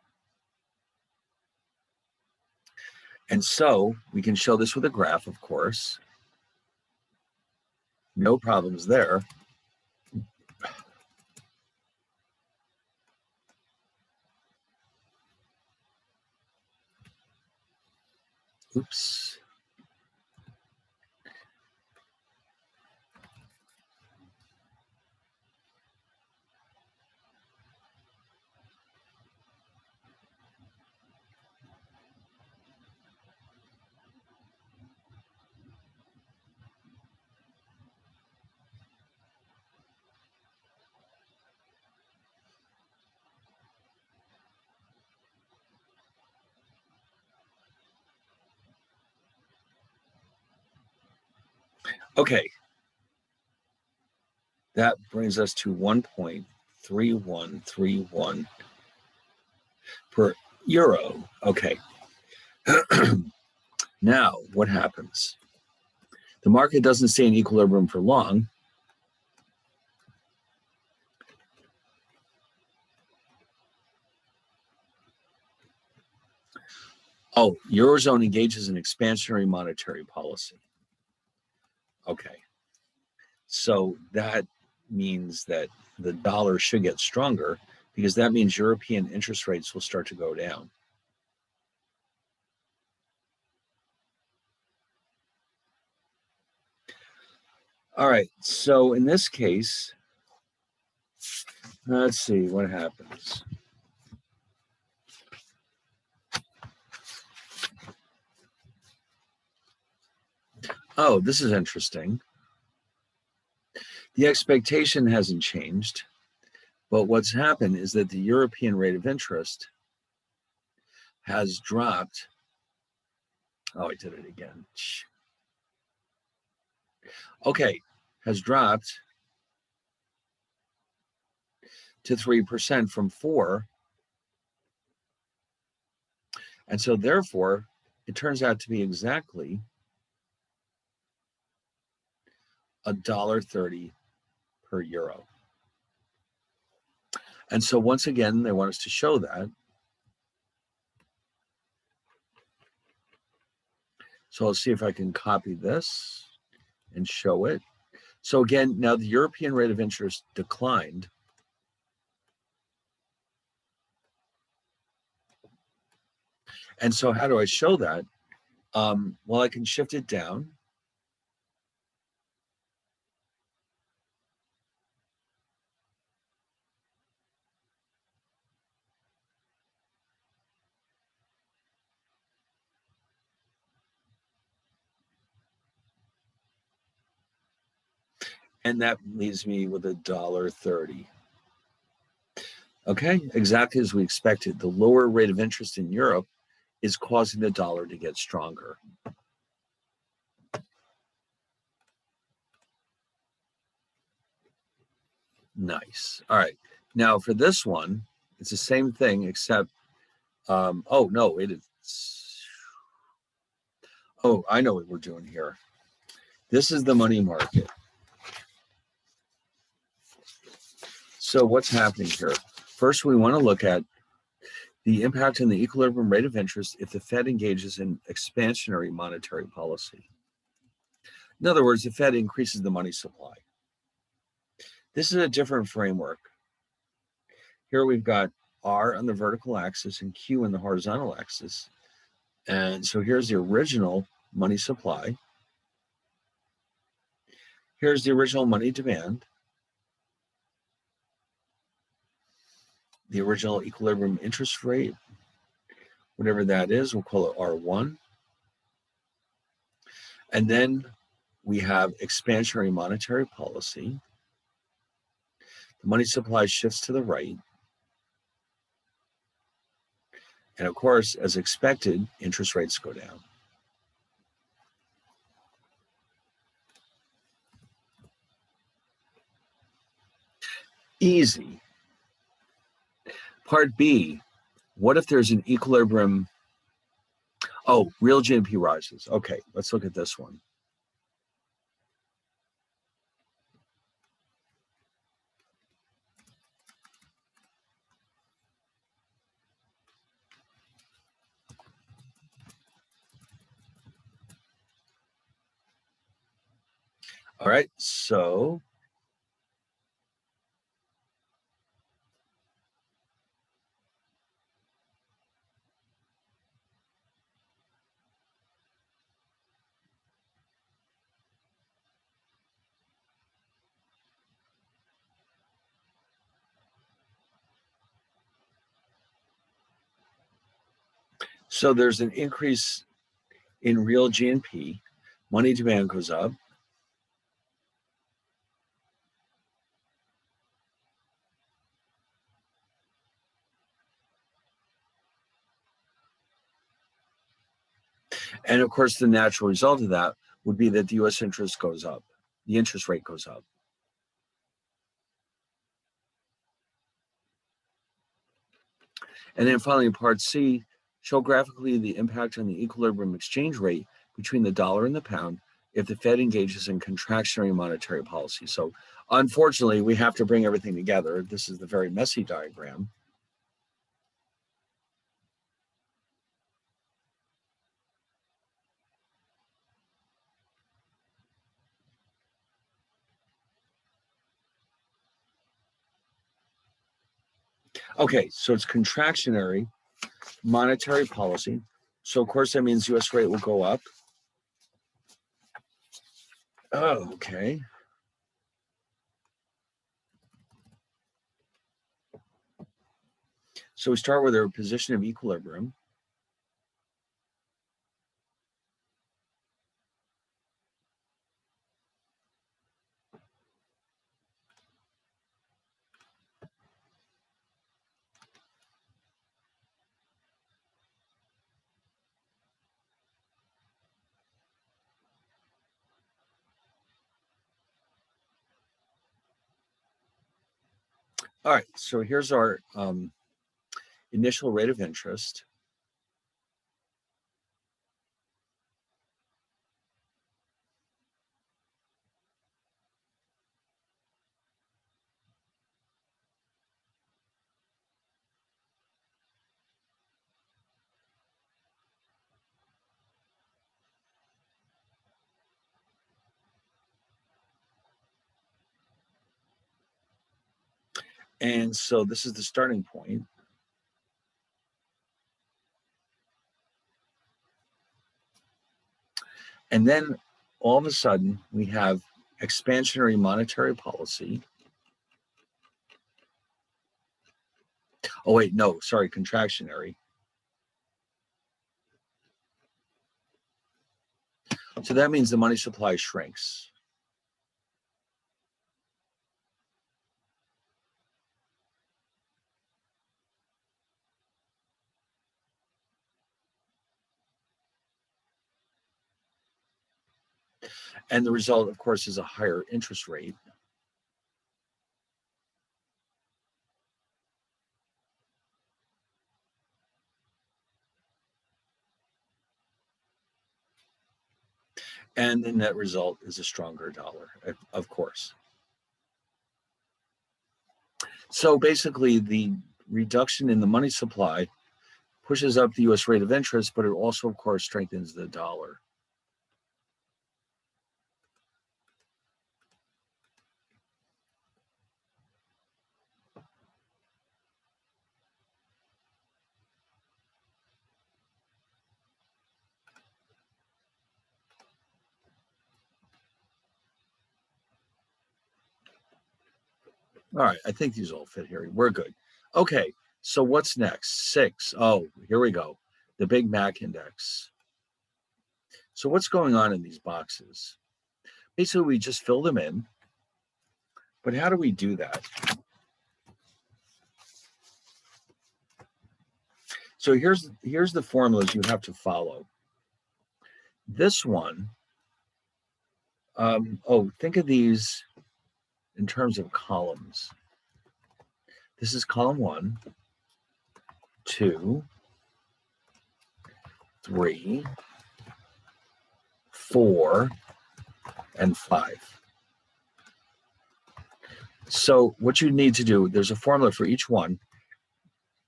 And so we can show this with a graph, of course. No problems there. Oops. Okay. That brings us to 1.3131 per euro. Okay. Now, what happens? The market doesn't stay in equilibrium for long. Oh, Eurozone engages in expansionary monetary policy. Okay. So that means that the dollar should get stronger, because that means European interest rates will start to go down. All right, so in this case, let's see what happens. Oh, this is interesting. The expectation hasn't changed, but what's happened is that the European rate of interest has dropped. Oh, I did it again. Okay, has dropped to 3% from 4%. And so therefore, it turns out to be exactly $1.30 per euro. And so once again, they want us to show that. So I'll see if I can copy this and show it. So again, now the European rate of interest declined. And so how do I show that? Well, I can shift it down. And that leaves me with $1.30. Okay, exactly as we expected. The lower rate of interest in Europe is causing the dollar to get stronger. Nice. All right. Now for this one, it's the same thing except, oh no, it is. Oh, I know what we're doing here. This is the money market. So what's happening here? First, we want to look at the impact on the equilibrium rate of interest if the Fed engages in expansionary monetary policy. In other words, the Fed increases the money supply. This is a different framework. Here we've got R on the vertical axis and Q on the horizontal axis. And so here's the original money supply. Here's the original money demand. The original equilibrium interest rate, whatever that is, we'll call it R1. And then we have expansionary monetary policy. The money supply shifts to the right. And of course, as expected, interest rates go down. Easy. Part B, what if there's an equilibrium? Oh, real GDP rises. Okay, let's look at this one. All right, so there's an increase in real GNP, money demand goes up. And of course, the natural result of that would be that the US interest goes up, the interest rate goes up. And then finally, in part C, show graphically the impact on the equilibrium exchange rate between the dollar and the pound if the Fed engages in contractionary monetary policy. So unfortunately, we have to bring everything together. This is the very messy diagram. Okay, so it's contractionary monetary policy. So of course that means US rate will go up. Oh, okay. So we start with our position of equilibrium. All right, so here's our initial rate of interest. And so this is the starting point. And then all of a sudden we have expansionary monetary policy. Oh, wait, no, sorry, contractionary. So that means the money supply shrinks. And the result, of course, is a higher interest rate. And the net result is a stronger dollar, of course. So basically, the reduction in the money supply pushes up the US rate of interest, but it also, of course, strengthens the dollar. All right, I think these all fit here. We're good. Okay, so what's next? 6. Oh, here we go. The Big Mac Index. So what's going on in these boxes? Basically, we just fill them in. But how do we do that? So here's the formulas you have to follow. This one, think of these in terms of columns. This is column 1, 2, 3, 4, and 5. So what you need to do, there's a formula for each one.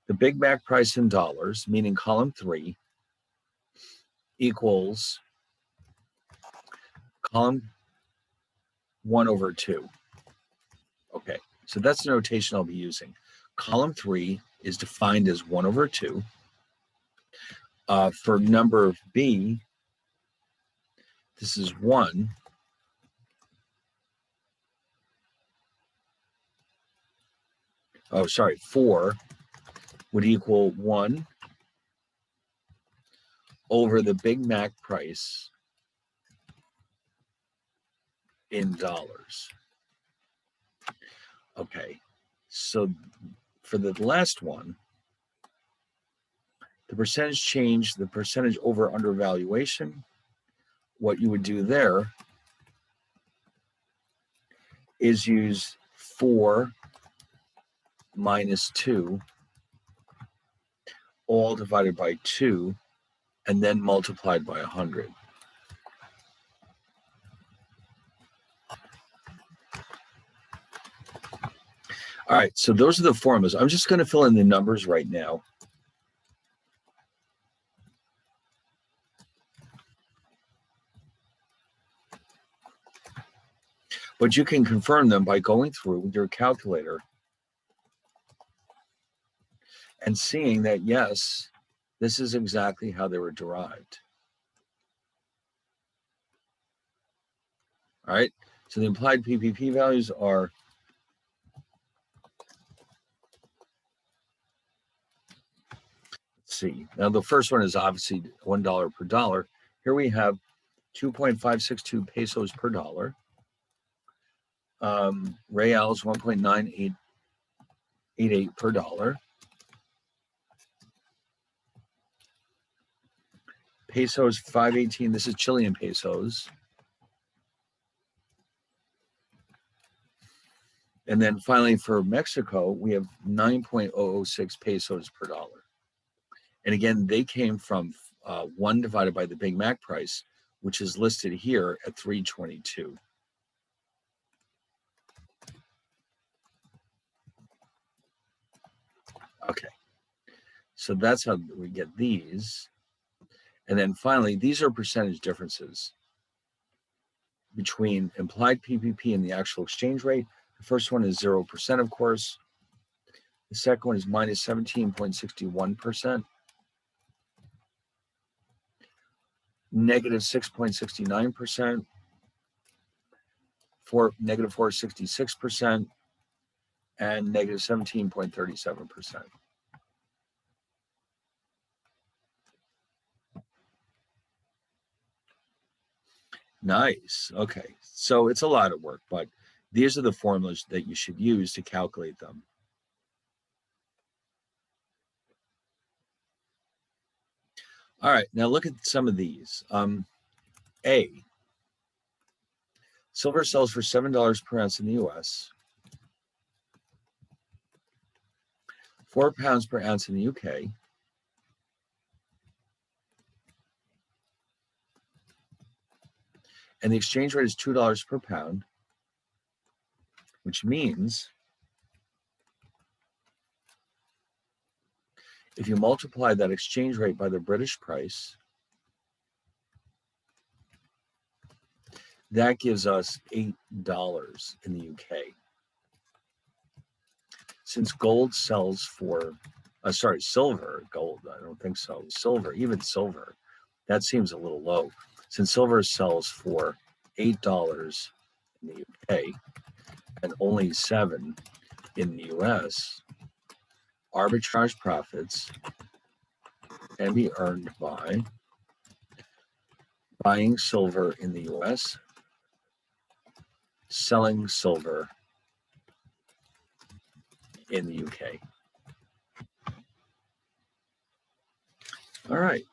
The Big Mac price in dollars, meaning column 3, equals column 1/2. Okay, so that's the notation I'll be using. Column 3 is defined as 1/2. For number B, this is 1. Oh, sorry, 4 would equal 1 over the Big Mac price in dollars. Okay, so for the last one, the percentage change, the percentage over undervaluation, what you would do there is use 4 minus 2, all divided by 2, and then multiplied by 100. All right, so those are the formulas. I'm just going to fill in the numbers right now. But you can confirm them by going through your calculator and seeing that, yes, this is exactly how they were derived. All right, so the implied PPP values are see. Now the first one is obviously $1 per dollar. Here we have 2.562 pesos per dollar. Reals 1.9888 per dollar. Pesos 518. This is Chilean pesos. And then finally for Mexico, we have 9.006 pesos per dollar. And again, they came from 1 divided by the Big Mac price, which is listed here at 322. Okay, so that's how we get these. And then finally, these are percentage differences between implied PPP and the actual exchange rate. The first one is 0%, of course. The second one is minus 17.61%, negative 6.69%, negative 4.66%, and negative 17.37%. Nice. Okay. So it's a lot of work, but these are the formulas that you should use to calculate them. All right. Now look at some of these. A, silver sells for $7 per ounce in the US, 4 pounds per ounce in the UK, and the exchange rate is $2 per pound, which means if you multiply that exchange rate by the British price, that gives us $8 in the UK. Since gold sells for, silver, gold, I don't think so, silver, even silver, that seems a little low. Since silver sells for $8 in the UK and only $7 in the US, arbitrage profits can be earned by buying silver in the US, selling silver in the UK. All right.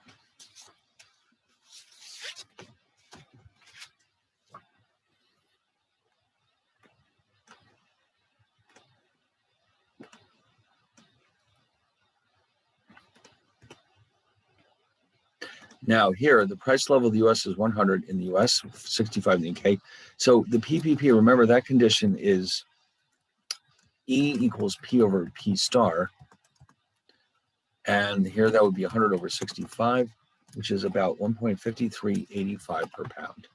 Now here, the price level of the US is 100 in the US, 65 in the UK. So the PPP, remember that condition is E equals P over P star. And here that would be 100 over 65, which is about 1.5385 per pound.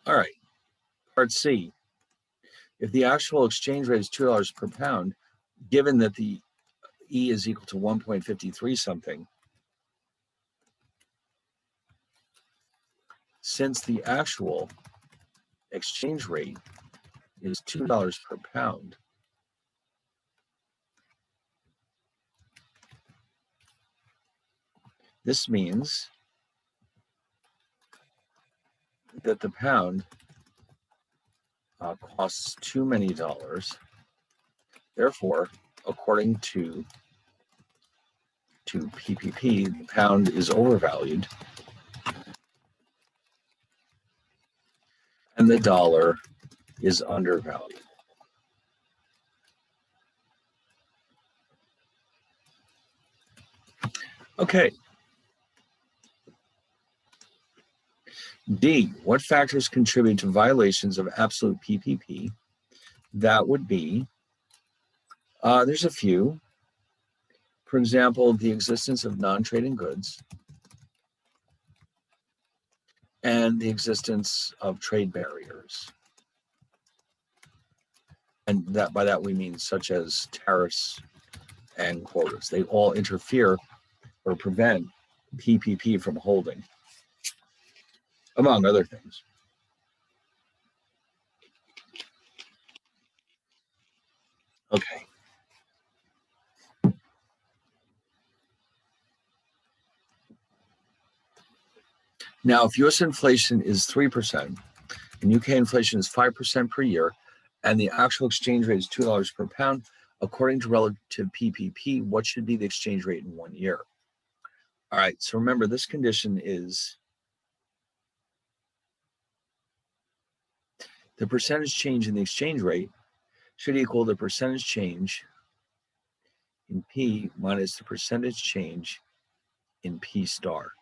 All right, part C. If the actual exchange rate is $2 per pound, given that the E is equal to 1.53 something, since the actual exchange rate is $2 per pound, this means that the pound costs too many dollars. Therefore, according to PPP, the pound is overvalued and the dollar is undervalued. Okay. D, what factors contribute to violations of absolute PPP? That would be, there's a few. For example, the existence of non-trading goods and the existence of trade barriers. And that by that we mean such as tariffs and quotas. They all interfere or prevent PPP from holding, among other things. Okay. Now, if US inflation is 3% and UK inflation is 5% per year, and the actual exchange rate is $2 per pound, according to relative PPP, what should be the exchange rate in 1 year? All right, so remember this condition is the percentage change in the exchange rate should equal the percentage change in P minus the percentage change in P star.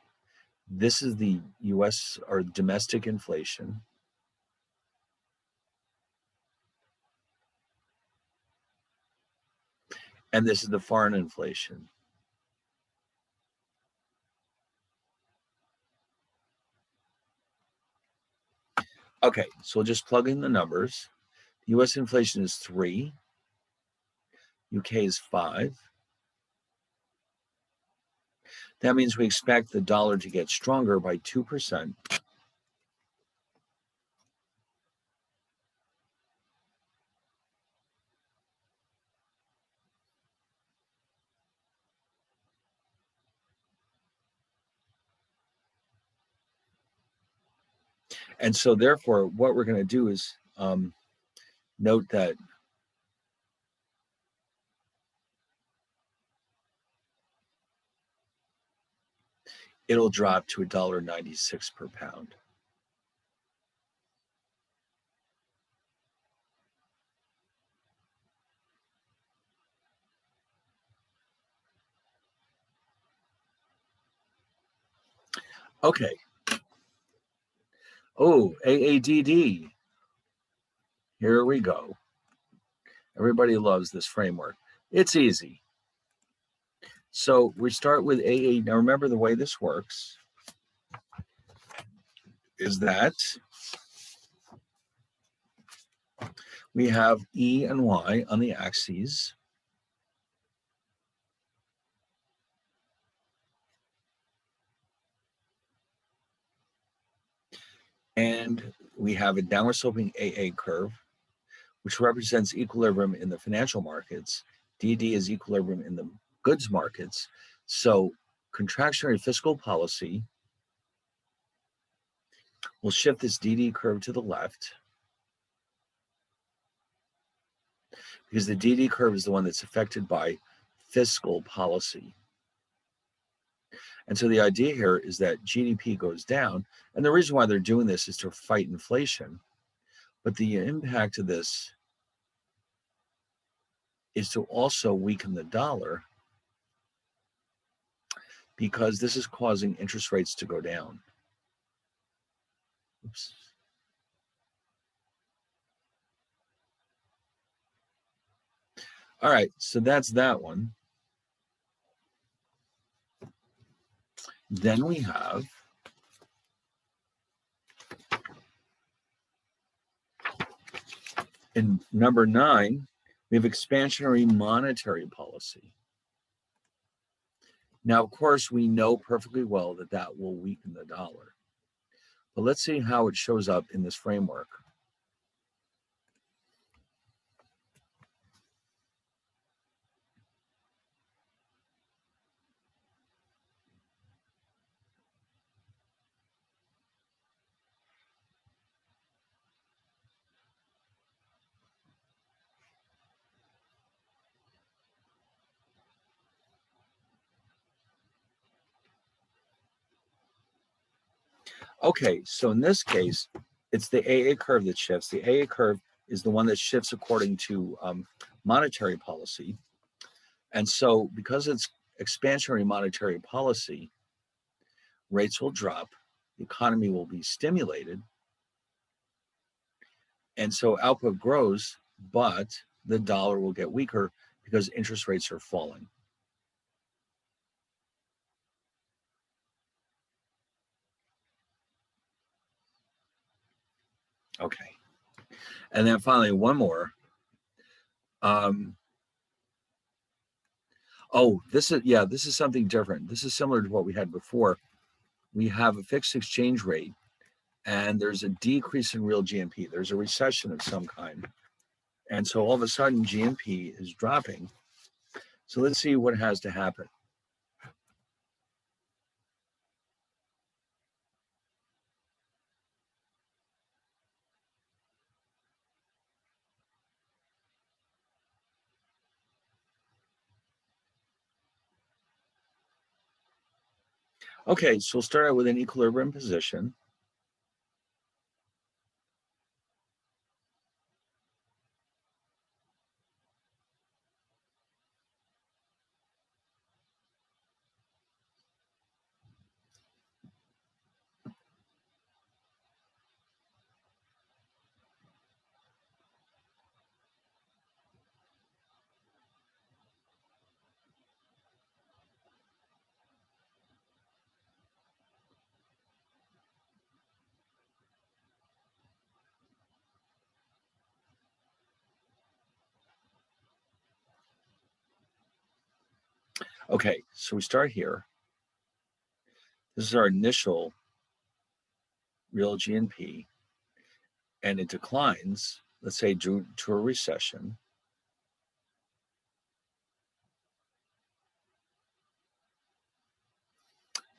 This is the US or domestic inflation. And this is the foreign inflation. Okay, so we'll just plug in the numbers. US inflation is 3, UK is 5. That means we expect the dollar to get stronger by 2%. And so therefore, what we're going to do is note that it'll drop to $1.96 per pound. Okay. Oh, AADD. Here we go. Everybody loves this framework. It's easy. So we start with AA. Now remember the way this works is that we have E and Y on the axes. And we have a downward sloping AA curve, which represents equilibrium in the financial markets. DD is equilibrium in the goods markets. So contractionary fiscal policy will shift this DD curve to the left because the DD curve is the one that's affected by fiscal policy. And so the idea here is that GDP goes down. And the reason why they're doing this is to fight inflation. But the impact of this is to also weaken the dollar because this is causing interest rates to go down. Oops. All right, so that's that one. Then we have in number 9, we have expansionary monetary policy. Now, of course, we know perfectly well that that will weaken the dollar. But let's see how it shows up in this framework. Okay, so in this case, it's the AA curve that shifts. The AA curve is the one that shifts according to monetary policy. And so because it's expansionary monetary policy, rates will drop, the economy will be stimulated, and so output grows, but the dollar will get weaker because interest rates are falling. Okay. And then finally, one more. This is something different. This is similar to what we had before. We have a fixed exchange rate and there's a decrease in real GNP. There's a recession of some kind. And so all of a sudden GNP is dropping. So let's see what has to happen. Okay, so we'll start out with an equilibrium position. Okay, so we start here. This is our initial real GNP, and it declines, let's say, due to a recession.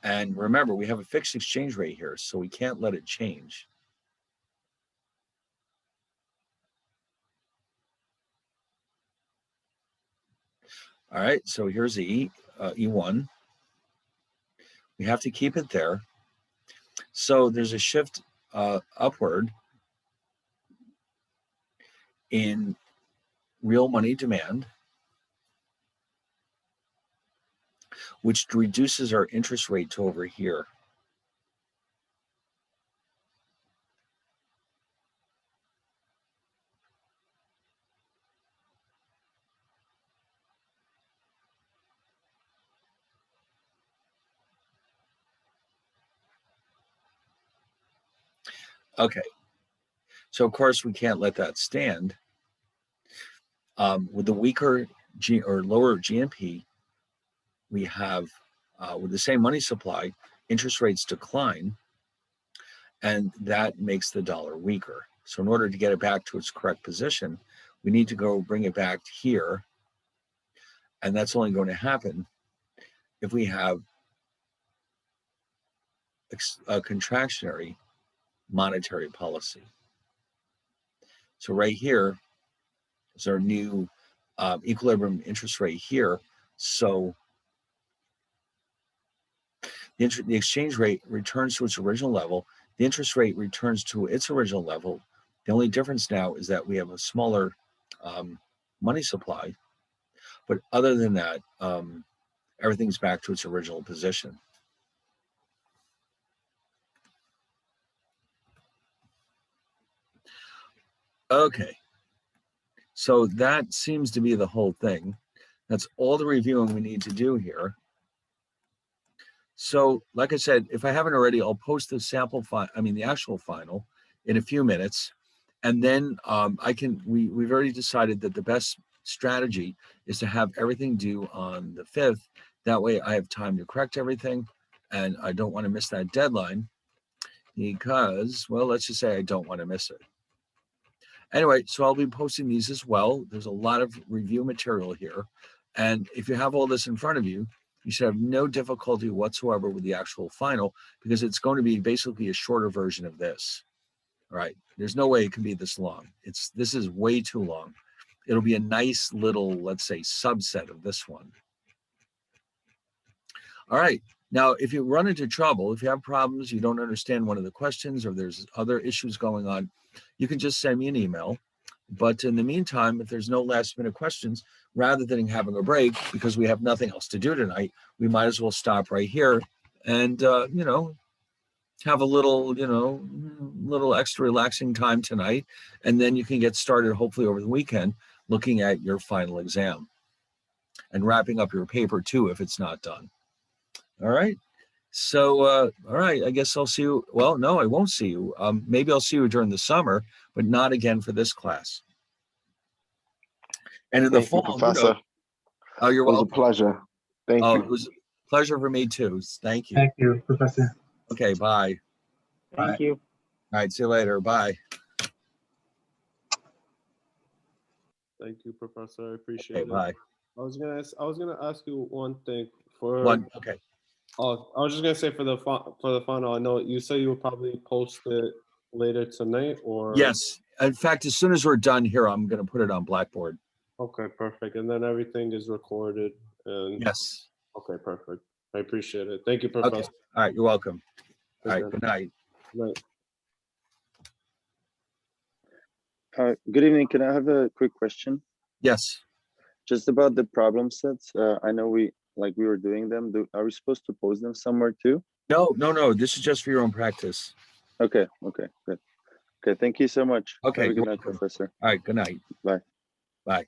And remember, we have a fixed exchange rate here, so we can't let it change. All right, so here's the E1. We have to keep it there. So there's a shift upward in real money demand, which reduces our interest rate to over here. Okay, so of course we can't let that stand. With the weaker or lower GNP, we have, with the same money supply, interest rates decline, and that makes the dollar weaker. So in order to get it back to its correct position, we need to go bring it back here, and that's only going to happen if we have a contractionary monetary policy. So right here is our new equilibrium interest rate here. So the exchange rate returns to its original level. The interest rate returns to its original level. The only difference now is that we have a smaller money supply. But other than that, everything's back to its original position. Okay. So that seems to be the whole thing. That's all the reviewing we need to do here. So, like I said, if I haven't already, I'll post the sample file, the actual final in a few minutes. And then we've already decided that the best strategy is to have everything due on the 5th. That way I have time to correct everything, and I don't want to miss that deadline because, well, let's just say I don't want to miss it. Anyway, so I'll be posting these as well. There's a lot of review material here. And if you have all this in front of you, you should have no difficulty whatsoever with the actual final, because it's going to be basically a shorter version of this. All right. There's no way it can be this long. This is way too long. It'll be a nice little, let's say, subset of this one. All right. Now, if you run into trouble, if you have problems, you don't understand one of the questions, or there's other issues going on, you can just send me an email. But in the meantime, if there's no last minute questions, rather than having a break, because we have nothing else to do tonight, we might as well stop right here and, have a little extra relaxing time tonight. And then you can get started, hopefully over the weekend, looking at your final exam and wrapping up your paper too, if it's not done. All right. So, all right, I guess I'll see you. Well, no, I won't see you. Maybe I'll see you during the summer, but not again for this class. And in the fall, Professor. Oh, you're welcome. It was a pleasure. Thank you. It was a pleasure for me too. Thank you. Thank you, Professor. Okay, bye. Thank you. All right, see you later. Bye. Thank you, Professor. I appreciate it. Bye. I was gonna ask you one thing Okay. Oh, I was just gonna say for the final. I know you say you will probably post it later tonight, or Yes. In fact, as soon as we're done here, I'm going to put it on Blackboard. Okay, perfect. And then everything is recorded. And Yes. Okay, perfect. I appreciate it. Thank you, Professor. Okay. All right, you're welcome. All right, good night. Good night. Good evening. Can I have a quick question? Yes. Just about the problem sets. I know we were doing them. Are we supposed to post them somewhere too? No. This is just for your own practice. Okay, good. Okay, thank you so much. Okay. Have a good night, Professor. All right, good night. Bye. Bye.